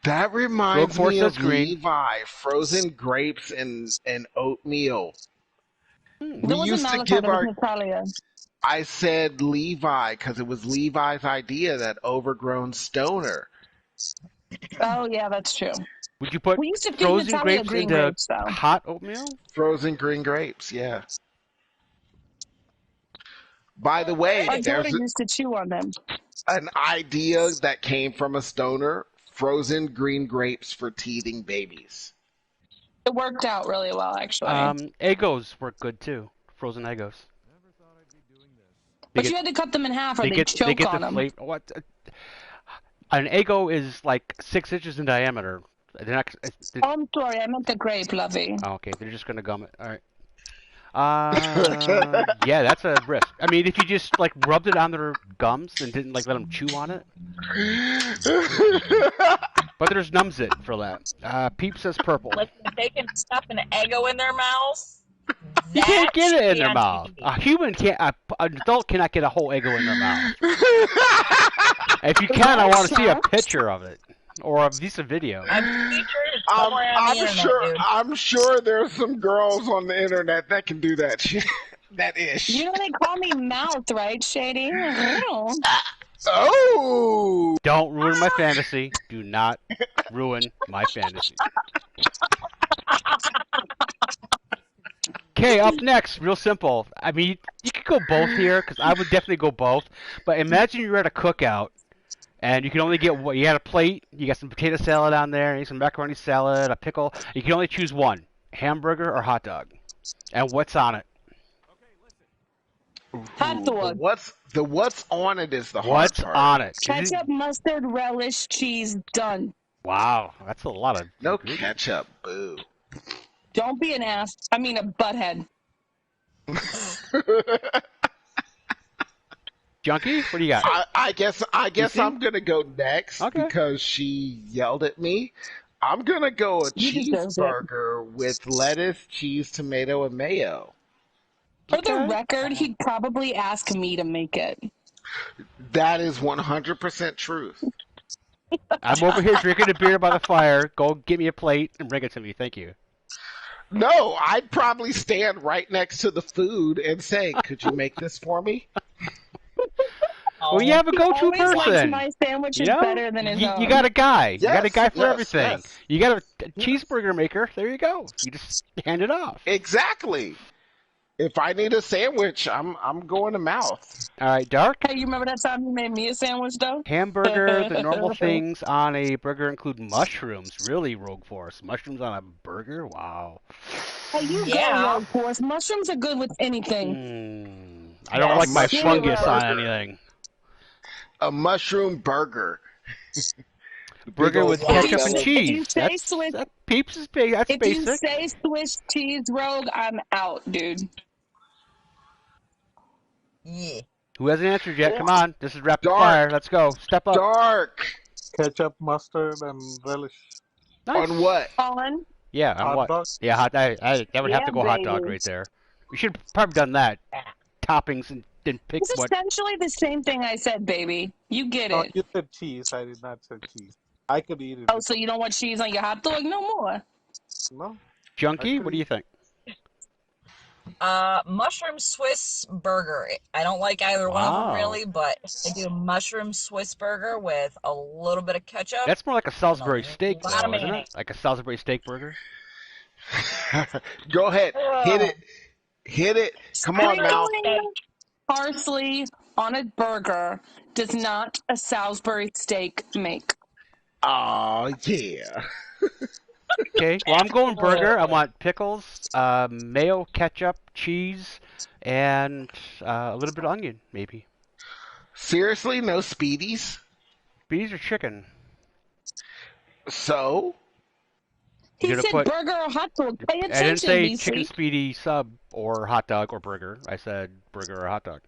That reminds Road me Force of green. Levi, frozen grapes and oatmeal. There We used to Malachi, give there our. was Natalia. I said Levi because it was Levi's idea, that overgrown stoner. Oh yeah, that's true. Would you put We used to feed frozen Natalia grapes green into grapes, though. hot oatmeal? Frozen green grapes, yeah. By the way, Our there's daughter used to chew on them. an idea that came from a stoner: frozen green grapes for teething babies. It worked out really well, actually. Eggos work good too. Frozen Eggos. But you had to cut them in half, or they they get choke on the them. flavor. What? An Eggo is like 6 inches in diameter. They're not. Oh, I'm sorry, I meant the grape, lovey. Oh, okay, they're just gonna gum it. All right. Yeah, that's a risk. I mean, if you just like rubbed it on their gums and didn't like let them chew on it. But there's Numzit for that. Peep says purple. Listen, if they can stuff an Eggo in their mouth, You can't get it in be their on mouth. TV. A human can't. An adult cannot get a whole Eggo in their mouth. If you can, I want to see a picture of it, or at least a video. I'm featured somewhere on the internet, dude. I'm sure there's some girls on the internet that can do that shit. That ish. You know they call me Mouth, right, Shady? Oh! Don't ruin my fantasy. Do not ruin my fantasy. Okay, up next, real simple. I mean, you could go both here, because I would definitely go both. But imagine you're at a cookout, and you can only get what you got a plate, you got some potato salad on there, some macaroni salad, a pickle. You can only choose one: hamburger or hot dog. And what's on it? Hot dog. What's on it is the hard What's part. on it? Ketchup, mustard, relish, cheese, done. Wow, that's a lot of No ingredients. ketchup. Boo. Don't be an ass. I mean a butthead. Junkie, what do you got? I guess I'm gonna go next because she yelled at me. I'm gonna go a cheeseburger with lettuce, cheese, tomato, and mayo. For the record, he'd probably ask me to make it. That is 100% truth. I'm over here drinking a beer by the fire. Go get me a plate and bring it to me. Thank you. No, I'd probably stand right next to the food and say, "Could you make this for me?" Well, you have a go-to person. My sandwich is better than his own. You got a guy. Yes, you got a guy for everything. Yes. You got a cheeseburger maker. There you go. You just hand it off. Exactly. If I need a sandwich, I'm going to mouth. All right, Dark. Hey, you remember that time you made me a sandwich, though? Hamburger. The normal things on a burger include mushrooms. Really, Rogue Force. Mushrooms on a burger? Wow. Hey, you go, Rogue Force. Mushrooms are good with anything. I don't like my fungus on anything. A mushroom burger. Burger with ketchup and cheese. If you say Swiss, Peeps is big. That's if basic. you say Swiss cheese, Rogue, I'm out, dude. Yeah. Who hasn't answered yet? Come on. This is rapid fire. Let's go. Step up. Dark. Ketchup, mustard, and relish. Nice. On what? On? Yeah, on Hot what? dog? Yeah, that would have to go hot dog baby. right there. We should have probably done that. Toppings and then pick It's what. essentially the same thing I said, baby. You get No, it. you said cheese. I did not say cheese. I could eat it. Oh, so you don't want cheese on your hot dog? No more. No. Junkie, what do you think? Mushroom Swiss burger. I don't like either one of them Wow. really, but I do a mushroom Swiss burger with a little bit of ketchup. That's more like a Salisbury and a steak, lot of though, isn't it? mayonnaise. Like a Salisbury steak burger. Go ahead. Hit it. Hit it. Come on, Mal. Parsley on a burger does not a Salisbury steak make. Oh, yeah. Okay, well, I'm going burger. I want pickles, mayo, ketchup, cheese, and a little bit of onion, maybe. Seriously? No Speedies? Bees or chicken? So? He said burger or hot dog. Pay attention, I didn't say BC. chicken speedy sub or hot dog or burger. I said burger or hot dog.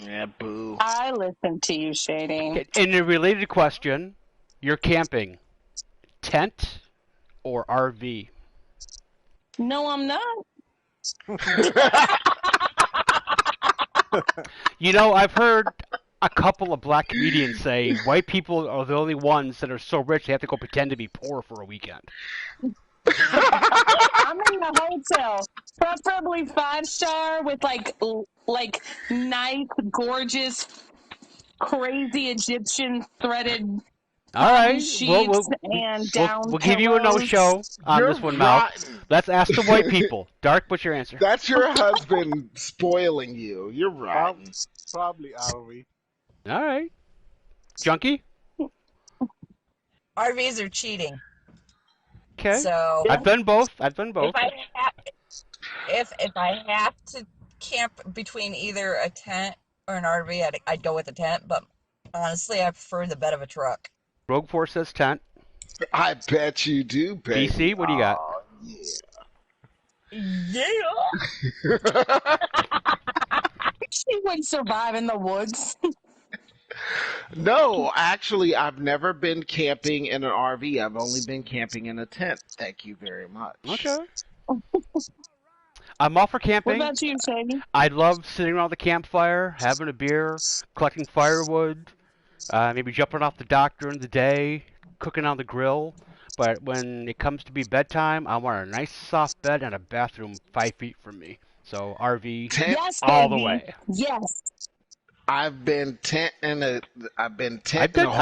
Yeah, boo. I listened to you, Shady. Okay, in a related question, you're camping. Tent or RV? No, I'm not. You know, I've heard a couple of black comedians say white people are the only ones that are so rich they have to go pretend to be poor for a weekend. I'm in the hotel, preferably 5-star with like nice, gorgeous, crazy Egyptian threaded All right, sheets and down we'll give you a no-show on this one, Mal. Let's ask the white people. Dark, what's your answer? That's your husband spoiling you. You're right. Probably RV. All right. Junkie? RVs are cheating. Okay. So I've done both. If I have to camp between either a tent or an RV, I'd go with a tent. But honestly, I prefer the bed of a truck. Rogue Force says tent. I bet you do, baby. BC, what do you got? Oh, Yeah. She wouldn't survive in the woods. No, actually, I've never been camping in an RV. I've only been camping in a tent. Thank you very much. Okay. I'm all for camping. What about you, Shady? I love sitting around the campfire, having a beer, collecting firewood, maybe jumping off the dock during the day, cooking on the grill. But when it comes to be bedtime, I want a nice soft bed and a bathroom 5 feet from me. So RV Yes, all the baby. way. Yes. I've been tent in a hole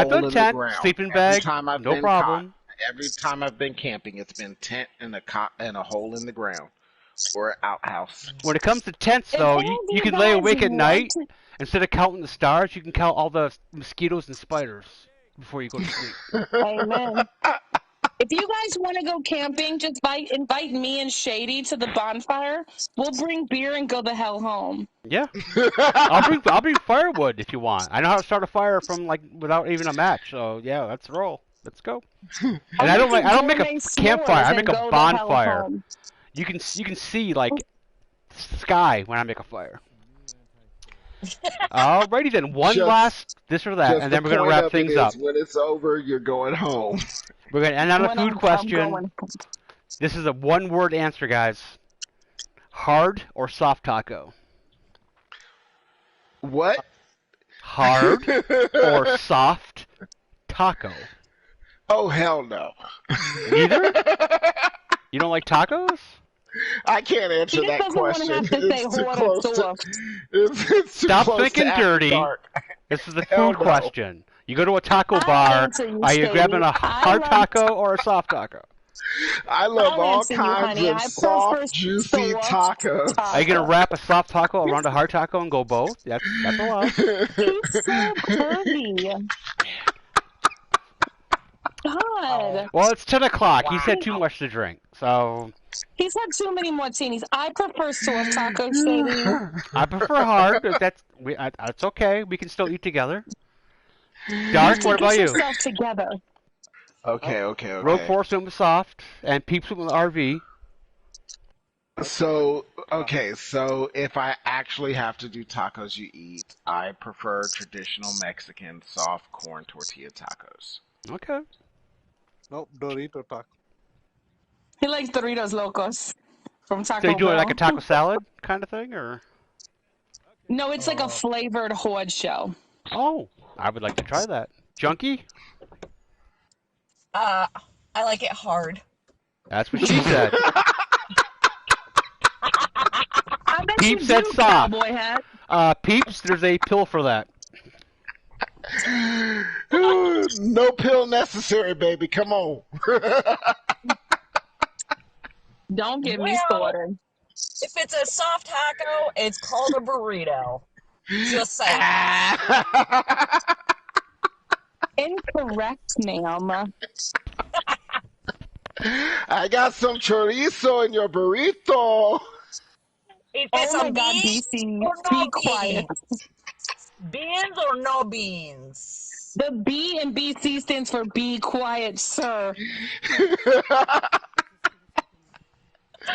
done in the tent, ground. sleeping Every bag, time I've no been problem. every time I've been camping, it's been tent in a hole in the ground or an outhouse. When it comes to tents, If though, any of you you can lay guys awake at want night. Instead of counting the stars, you can count all the mosquitoes and spiders before you go to sleep. Amen. If you guys want to go camping, just invite me and Shady to the bonfire. We'll bring beer and go the hell home. Yeah, I'll bring firewood if you want. I know how to start a fire from without even a match. So yeah, let's roll. Let's go. And I don't make a campfire. I make a bonfire. You can see sky when I make a fire. Alrighty then, last this or that, and then we're gonna wrap things up. When it's over, you're going home. We're gonna end on a food question. This is a one-word answer, guys. Hard or soft taco? What? Hard or soft taco? Oh, hell no. Neither? You don't like tacos? I can't answer that question. Stop thinking dirty. This is a food question. You go to a taco bar, are you grabbing a hard taco or a soft taco? I love all kinds of soft, juicy tacos. Are you going to wrap a soft taco around a hard taco and go both? That's allowed. He's so pretty. God. Well, it's 10 o'clock. He's had too much to drink, so... He's had too many martinis. I prefer soft tacos, Shady. I prefer hard. That's okay. We can still eat together. Dark, what about you? Together. Okay. Road force them soft, and peeps them with RV. So if I actually have to do tacos you eat, I prefer traditional Mexican soft corn tortilla tacos. Okay. Nope, Dorito taco. He likes Doritos Locos from Taco Bell. So you do it like a taco salad kind of thing, or? No, it's like a flavored horde show. Oh, I would like to try that. Junkie? I like it hard. That's what she said. Peeps said soft. Peeps, there's a pill for that. No pill necessary, baby. Come on. Don't get me started. If it's a soft taco, it's called a burrito. Just saying. Incorrect, ma'am. I got some chorizo in your burrito. If it's a bean or no be quiet. Beans or no beans? The B in BC stands for be quiet, sir.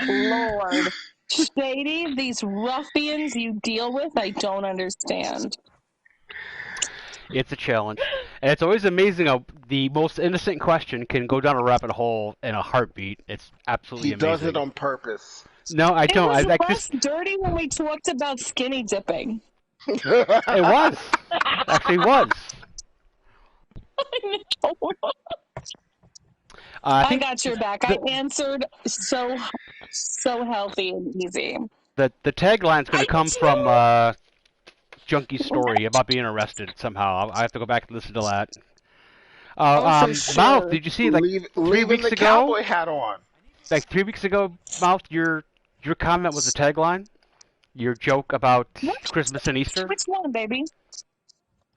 Lord. Shady, these ruffians you deal with, I don't understand. It's a challenge. And it's always amazing how the most innocent question can go down a rabbit hole in a heartbeat. It's absolutely amazing. He does it on purpose. No, I don't. It was less dirty when we talked about skinny dipping. It was. Actually was. I got your back. I answered so healthy and easy. The tagline's going to come from Junkie's story about being arrested somehow. I have to go back and listen to that. Mouth, did you see like 3 weeks ago? Cowboy hat on. Like 3 weeks ago, Mouth, your comment was a tagline. Your joke about Christmas and Easter. Which one, baby?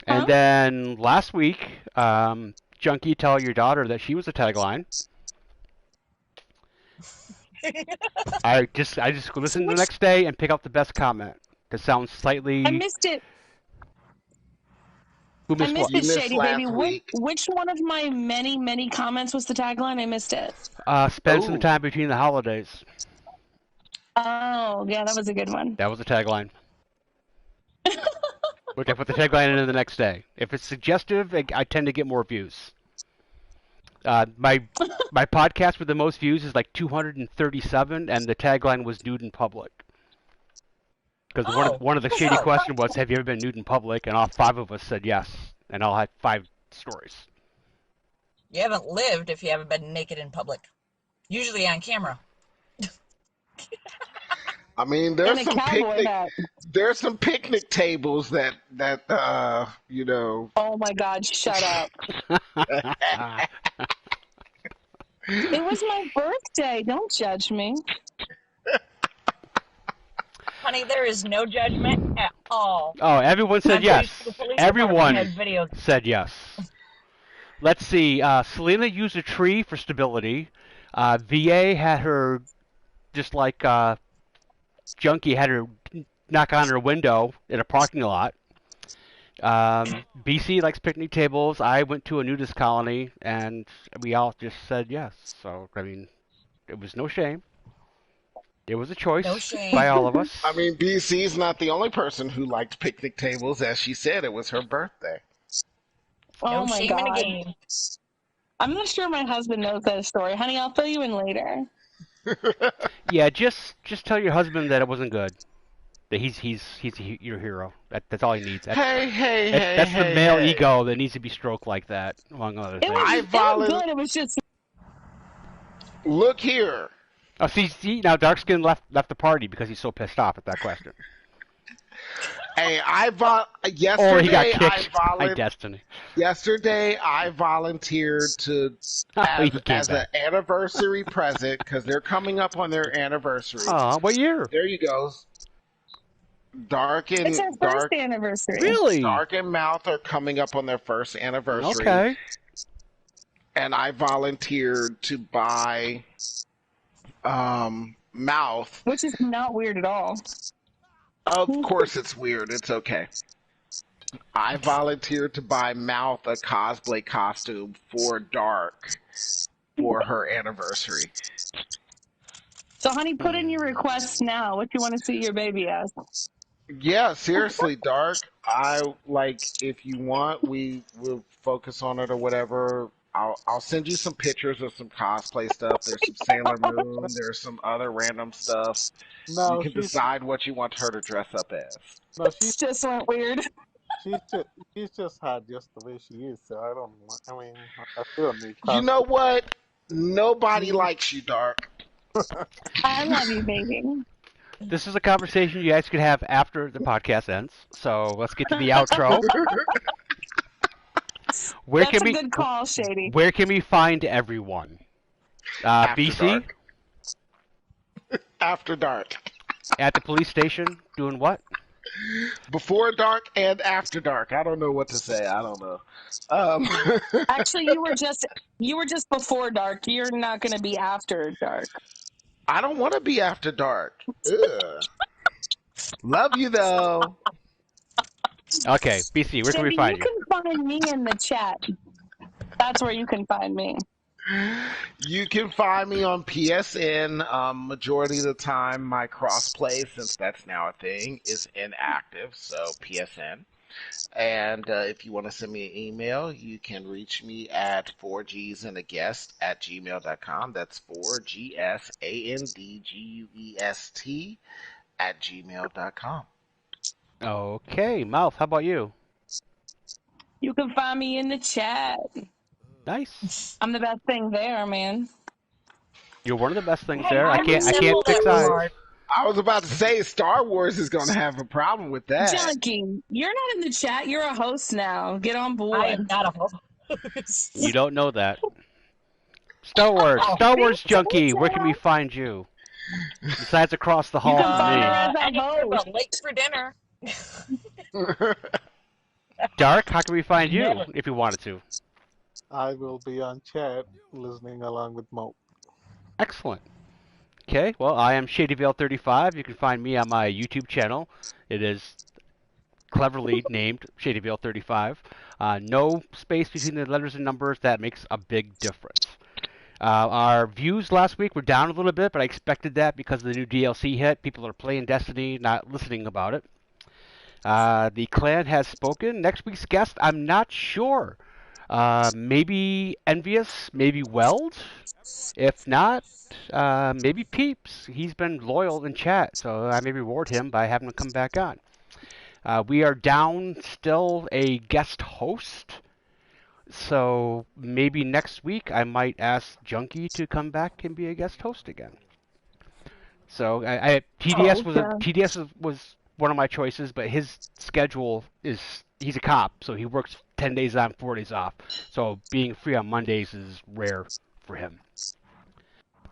And then last week, Junkie tell your daughter that she was a tagline. I just listen the next day and pick out the best comment. That sounds slightly. I missed it. Who missed what? You missed Shady baby. Which one of my many comments was the tagline? I missed it. Spend some time between the holidays. Oh, yeah, that was a good one. That was a tagline. Which I put the tagline in the next day. If it's suggestive, I tend to get more views. My podcast with the most views is like 237, and the tagline was nude in public. Because one of the shady questions was, have you ever been nude in public? And all 5 of us said yes, and I'll have 5 stories. You haven't lived if you haven't been naked in public. Usually on camera. I mean, And a cowboy hat. there's some picnic tables that you know. Oh my God! Shut up. It was my birthday. Don't judge me. Honey, there is no judgment at all. Oh, everyone said I'm pretty yes. sure the police Everyone department has videos. said yes. Let's see. Selena used a tree for stability. VA had her, just like Junkie had her knock on her window in a parking lot. BC likes picnic tables. I went to a nudist colony, and we all just said yes. So, I mean, it was no shame. It was a choice No shame. by all of us. I mean, BC's not the only person who liked picnic tables. As she said, it was her birthday. Oh No my shame in the God. game. I'm not sure my husband knows that story. Honey, I'll fill you in later. Yeah, just tell your husband that it wasn't good. That he's your hero. That's all he needs. That's the male ego that needs to be stroked like that, among other things. It was good. It was just. Look here. Oh, see now, Darkskin left the party because he's so pissed off at that question. Hey, yesterday Or he got kicked by Destiny. Yesterday, I volunteered to as an anniversary present because they're coming up on their anniversary. Oh, what year? There you go. It's our first anniversary. Really? Dark and Mouth are coming up on their first anniversary. Okay. And I volunteered to buy Mouth. Which is not weird at all. Of course it's weird. It's okay. I volunteered to buy Mouth a cosplay costume for Dark for her anniversary. So, honey, put in your requests now. What you want to see your baby as? Yeah, seriously, Dark. If you want, we will focus on it or whatever. I'll send you some pictures of some cosplay stuff. There's some Sailor Moon. There's some other random stuff. No, you can decide what you want her to dress up as. No, she just went weird. She's just hot just the way she is. So I don't. I mean, I feel need. You know what? Nobody likes you, Dark. I love you, baby. This is a conversation you guys could have after the podcast ends. So let's get to the outro. That's a good call, Shady. Where can we find everyone? BC? After dark. At the police station, doing what? Before dark and after dark. I don't know what to say. I don't know. Actually, you were just before dark. You're not going to be after dark. I don't want to be after dark. Ugh. Love you though. Okay, BC, where can we find you? You can find me in the chat. That's where you can find me. You can find me on PSN. Majority of the time, my crossplay, since that's now a thing, is inactive. So PSN. And if you want to send me an email, you can reach me at 4gsandAguest@gmail.com. That's 4gsandguest@gmail.com. Okay, Mouth, how about you? You can find me in the chat. Nice. I'm the best thing there, man. You're one of the best things there. I can't pick sides. I was about to say Star Wars is going to have a problem with that. Junkie, you're not in the chat. You're a host now. Get on board. I am not a host. You don't know that. Star Wars Junkie, where can we find you? Besides across the hall from me. Late for dinner. Dark, how can we find you if you wanted to? I will be on chat listening along with Mo. Excellent. Okay, well, I am ShadyVale35. You can find me on my YouTube channel. It is cleverly named ShadyVale35. No space between the letters and numbers. That makes a big difference. Our views last week were down a little bit, but I expected that because of the new DLC hit. People are playing Destiny, not listening about it. The clan has spoken. Next week's guest, I'm not sure. Maybe Envious, maybe Weld. If not, maybe Peeps. He's been loyal in chat, so I may reward him by having him come back on. We are down still a guest host. So maybe next week I might ask Junkie to come back and be a guest host again. So TDS was one of my choices, but his schedule is he's a cop, so he works 10 days on, 4 days off. So being free on Mondays is rare for him.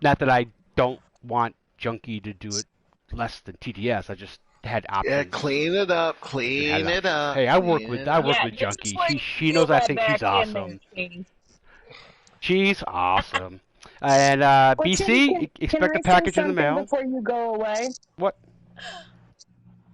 Not that I don't want Junkie to do it less than TDS. I just had options. Yeah, clean it up. Hey, I work with Junkie. She knows I think she's awesome. She's awesome. And BC, expect a package in the mail. Before you go away. What?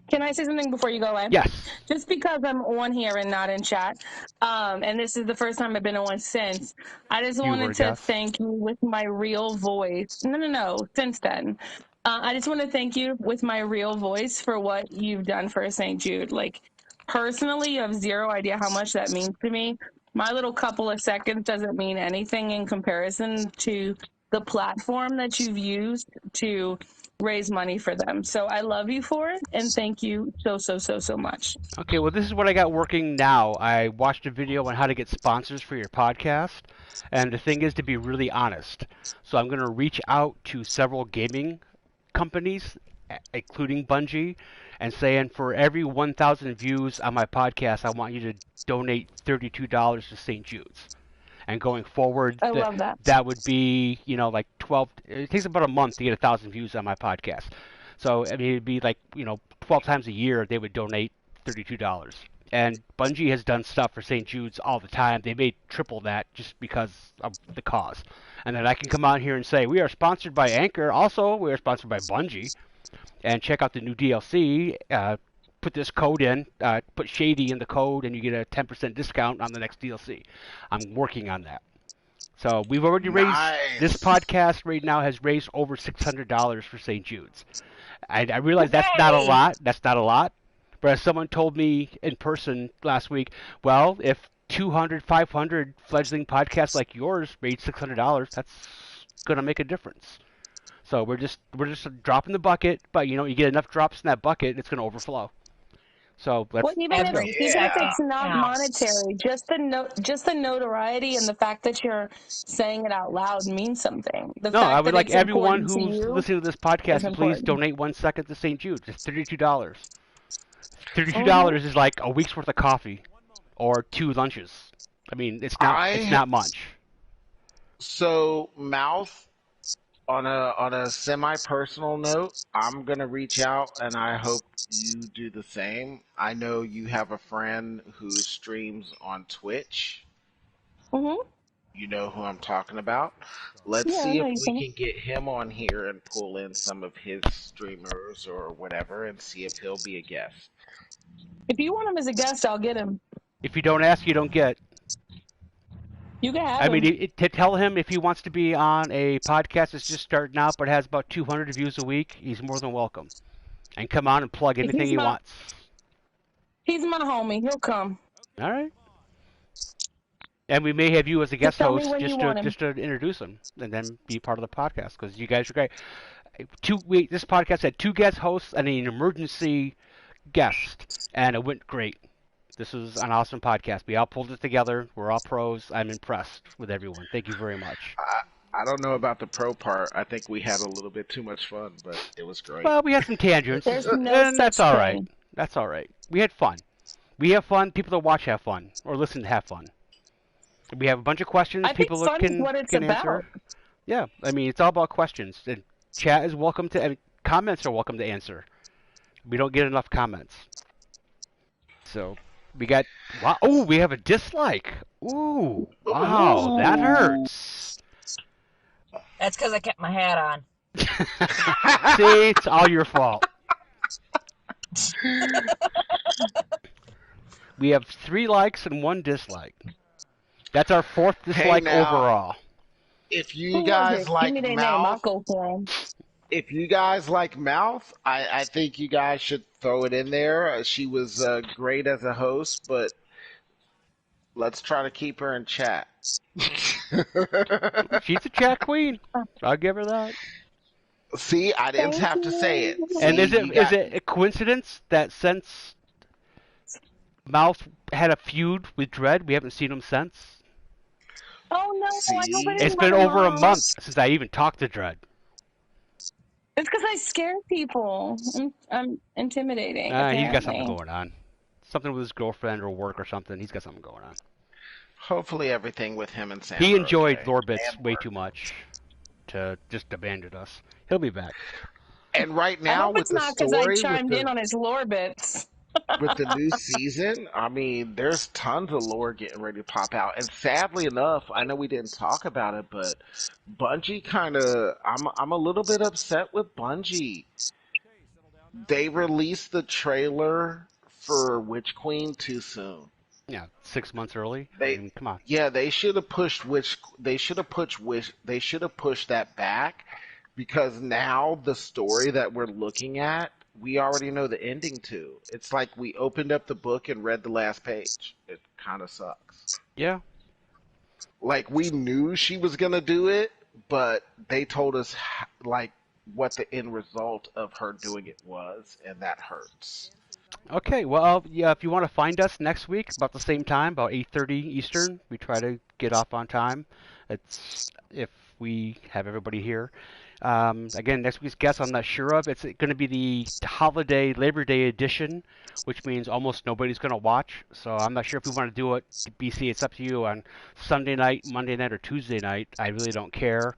Can I say something before you go away? Yes. Just because I'm on here and not in chat, and this is the first time I've been on since, I just wanted to thank you with my real voice. No, since then. I just want to thank you with my real voice for what you've done for St. Jude. Like, personally, you have zero idea how much that means to me. My little couple of seconds doesn't mean anything in comparison to the platform that you've used to raise money for them. So I love you for it, and thank you so much. Okay, well, this is what I got working now. I watched a video on how to get sponsors for your podcast, and the thing is to be really honest. So I'm going to reach out to several gaming companies, including Bungie, and saying for every 1,000 views on my podcast, I want you to donate $32 to St. Jude's. And going forward, I love that. That would be, like 12. It takes about a month to get 1,000 views on my podcast. So, I mean, it'd be like, 12 times a year they would donate $32. And Bungie has done stuff for St. Jude's all the time. They may triple that just because of the cause. And then I can come out here and say, we are sponsored by Anchor. Also, we are sponsored by Bungie. And check out the new DLC. Put this code in, put Shady in the code, and you get a 10% discount on the next DLC. I'm working on that. So we've already raised, this podcast right now has raised over $600 for St. Jude's. I realize that's not a lot. But as someone told me in person last week, well, if 200, 500 fledgling podcasts like yours raised $600, that's going to make a difference. So we're just dropping the bucket, but you get enough drops in that bucket, it's going to overflow. So let's even if it's not monetary, just the notoriety and the fact that you're saying it out loud means something. I would like everyone who's listening to this podcast to please donate 1 second to St. Jude. It's $32. $32 is like a week's worth of coffee or 2 lunches. I mean, it's not much. So, Mouth, on a semi-personal note, I'm going to reach out, and I hope you do the same. I know you have a friend who streams on Twitch. Mm-hmm. You know who I'm talking about. Let's see if we can get him on here and pull in some of his streamers or whatever and see if he'll be a guest. If you want him as a guest, I'll get him. If you don't ask, you don't get. You can have him. I mean, to tell him if he wants to be on a podcast that's just starting out but has about 200 views a week, he's more than welcome. And come on and plug anything he wants. He's my homie. He'll come. All right. And we may have you as a guest host just to introduce him and then be part of the podcast because you guys are great. This podcast had 2 guest hosts and an emergency guest, and it went great. This was an awesome podcast. We all pulled it together. We're all pros. I'm impressed with everyone. Thank you very much. I don't know about the pro part. I think we had a little bit too much fun, but it was great. Well, we had some tangents, and that's all right. That's all right. We had fun. We have fun. People that watch have fun, or listen have fun. We have a bunch of questions. People can answer. Yeah, I mean, it's all about questions. And chat is welcome to. I mean, comments are welcome to answer. We don't get enough comments. So. We got, wow, oh, we have a dislike. Ooh, wow, that hurts. That's because I kept my hat on. See, it's all your fault. We have 3 likes and 1 dislike. That's our 4th dislike overall. If you guys like Mouth, if you guys like Mouth, I think you guys should throw it in there. She was great as a host, but let's try to keep her in chat. She's a chat queen. I'll give her that. See, I didn't have to say it. And is it a coincidence that since Mouth had a feud with Dread, we haven't seen him since? Oh no! It's been over a month since I even talked to Dread. It's because I scare people. I'm intimidating, apparently. He's got something going on. Something with his girlfriend or work or something. He's got something going on. Hopefully everything with him and Sam. He enjoyed okay. Lorbits way too much to just abandon us. He'll be back. And right now, I hope with it's the not because I story, chimed in on his Lorbits. with the new season, I mean, there's tons of lore getting ready to pop out. And sadly enough, I know we didn't talk about it, but Bungie I'm a little bit upset with Bungie. They released the trailer for Witch Queen too soon. Yeah, 6 months early. They, I mean, come on. yeah, they should have pushed that back, because now the story that we're looking at, we already know the ending to. It's like we opened up the book and read the last page. It kind of sucks. Yeah. Like, we knew she was gonna do it, but they told us like what the end result of her doing it was, and that hurts. Okay, well, yeah, if you want to find us next week about the same time, about 8:30 Eastern, we try to get off on time. It's if we have everybody here. Again, next week's guest I'm not sure of. It's going to be the holiday Labor Day edition, which means almost nobody's going to watch. So I'm not sure if we want to do it. BC, it's up to you on Sunday night, Monday night, or Tuesday night. I really don't care.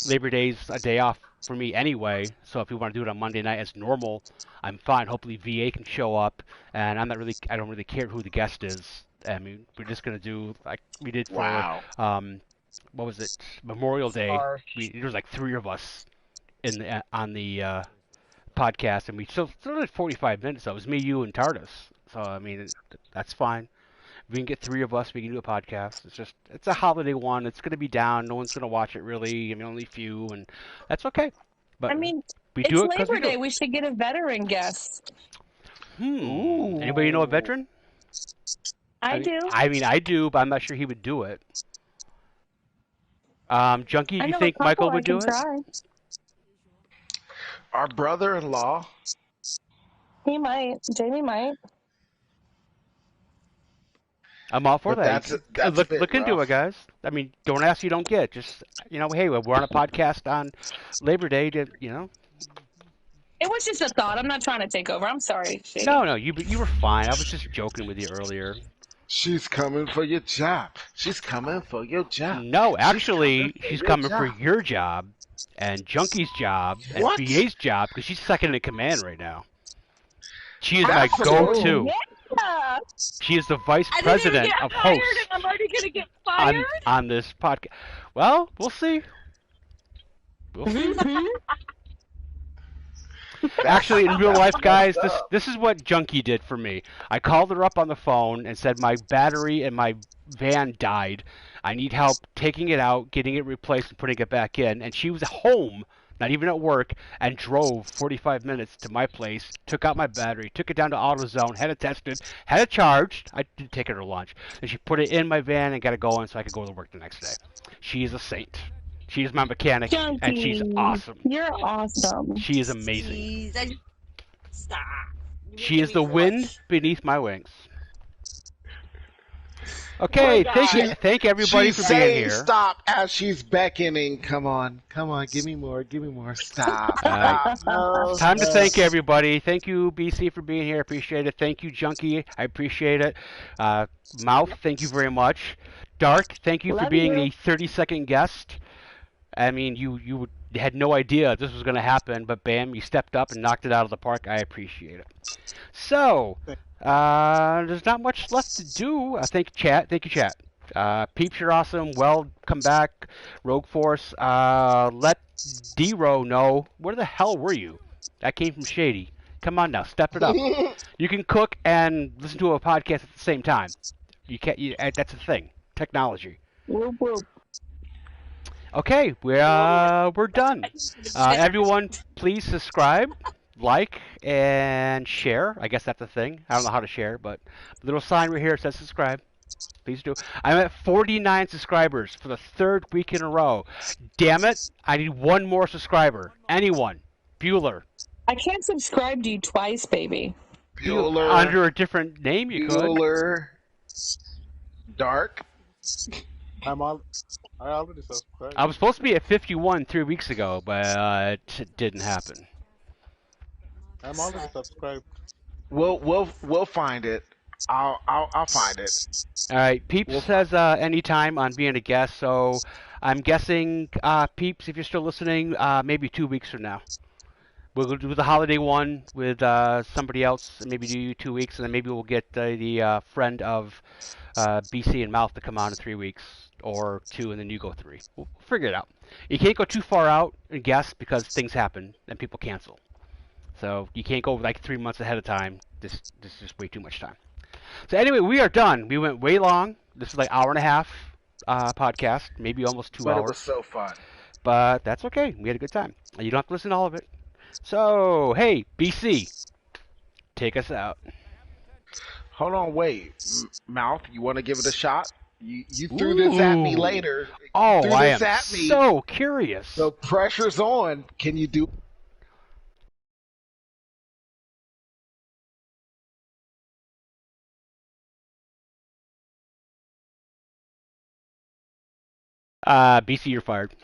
Labor Day's a day off for me anyway, so if we want to do it on Monday night as normal, I'm fine. Hopefully VA can show up, and I don't really care who the guest is. I mean, we're just gonna do like we did for what was it, Memorial Day. There was like 3 of us on the podcast, and we still did 45 minutes. So it was me, you, and Tardis. So I mean, that's fine. We can get 3 of us. We can do a podcast. It's a holiday one. It's going to be down. No one's going to watch it really. I mean, only a few, and that's okay. But I mean, we it's do it Labor Day. We should get a veteran guest. Anybody know a veteran? I do. I mean, I do, but I'm not sure he would do it. Junkie, do you think Michael would do it? Our brother-in-law. He might. Jamie might. I'm all for that. That's look into it, guys. I mean, don't ask, you don't get. Just, hey, we're on a podcast on Labor Day. It was just a thought. I'm not trying to take over. I'm sorry, Shady. No, you were fine. I was just joking with you earlier. She's coming for your job. She's coming for your job. No, actually, she's coming for your job and Junkie's job and VA's job, because she's second in command right now. She is my go-to. Yeah. She is the vice president of hosts. I'm already going to get fired on this podcast. Well, we'll see. Actually, in real life, guys, this is what Junkie did for me. I called her up on the phone and said my battery in my van died. I need help taking it out, getting it replaced, and putting it back in. And she was home, not even at work, and drove 45 minutes to my place, took out my battery, took it down to AutoZone, had it tested, had it charged. I did take her to lunch. And she put it in my van and got it going so I could go to work the next day. She is a saint. She is my mechanic, Junkie, and she's awesome. You're awesome. She is amazing. Stop. She is the wind beneath my wings. Okay, thank everybody for being here. Stop as she's beckoning. Come on, give me more, stop. Time to thank everybody. Thank you, BC, for being here. I appreciate it. Thank you, Junkie. I appreciate it. Mouth, thank you very much. Dark, thank you for being a 30-second guest. I mean, you had no idea this was going to happen, but bam, you stepped up and knocked it out of the park. I appreciate it. So, there's not much left to do. Thank you, chat. Peeps, you're awesome. Welcome back, Rogue Force. Let D-Ro know, where the hell were you? That came from Shady. Come on now, step it up. You can cook and listen to a podcast at the same time. You can't. That's a thing. Technology. Whoop, whoop. Okay, we're done. Everyone, please subscribe, like, and share. I guess that's a thing. I don't know how to share, but the little sign right here says subscribe. Please do. I'm at 49 subscribers for the 3rd week in a row. Damn it, I need 1 more subscriber. Anyone. Bueller. I can't subscribe to you twice, baby. Bueller. Under a different name, you could. Bueller. Dark. I already subscribed. I was supposed to be at 51 3 weeks ago, but it didn't happen. I'm already subscribed. We'll find it. I'll find it. All right, Peeps We'll find says anytime on being a guest, so I'm guessing Peeps, if you're still listening, maybe 2 weeks from now. We'll do the holiday one with somebody else, and maybe do 2 weeks, and then maybe we'll get the friend of BC and Mouth to come on in 3 weeks, or 2, and then you go 3. We'll figure it out. You can't go too far out and guess because things happen and people cancel. So you can't go like 3 months ahead of time. This is just way too much time. So anyway, we are done. We went way long. This is like hour and a half podcast, maybe almost 2 But it hours. was so fun. But that's okay. We had a good time. You don't have to listen to all of it. So, hey, BC, take us out. Hold on, wait. Mouth, you want to give it a shot? You threw this at me later. Oh, threw I this am at me. so curious. So pressure's on. Can you do? BC, you're fired.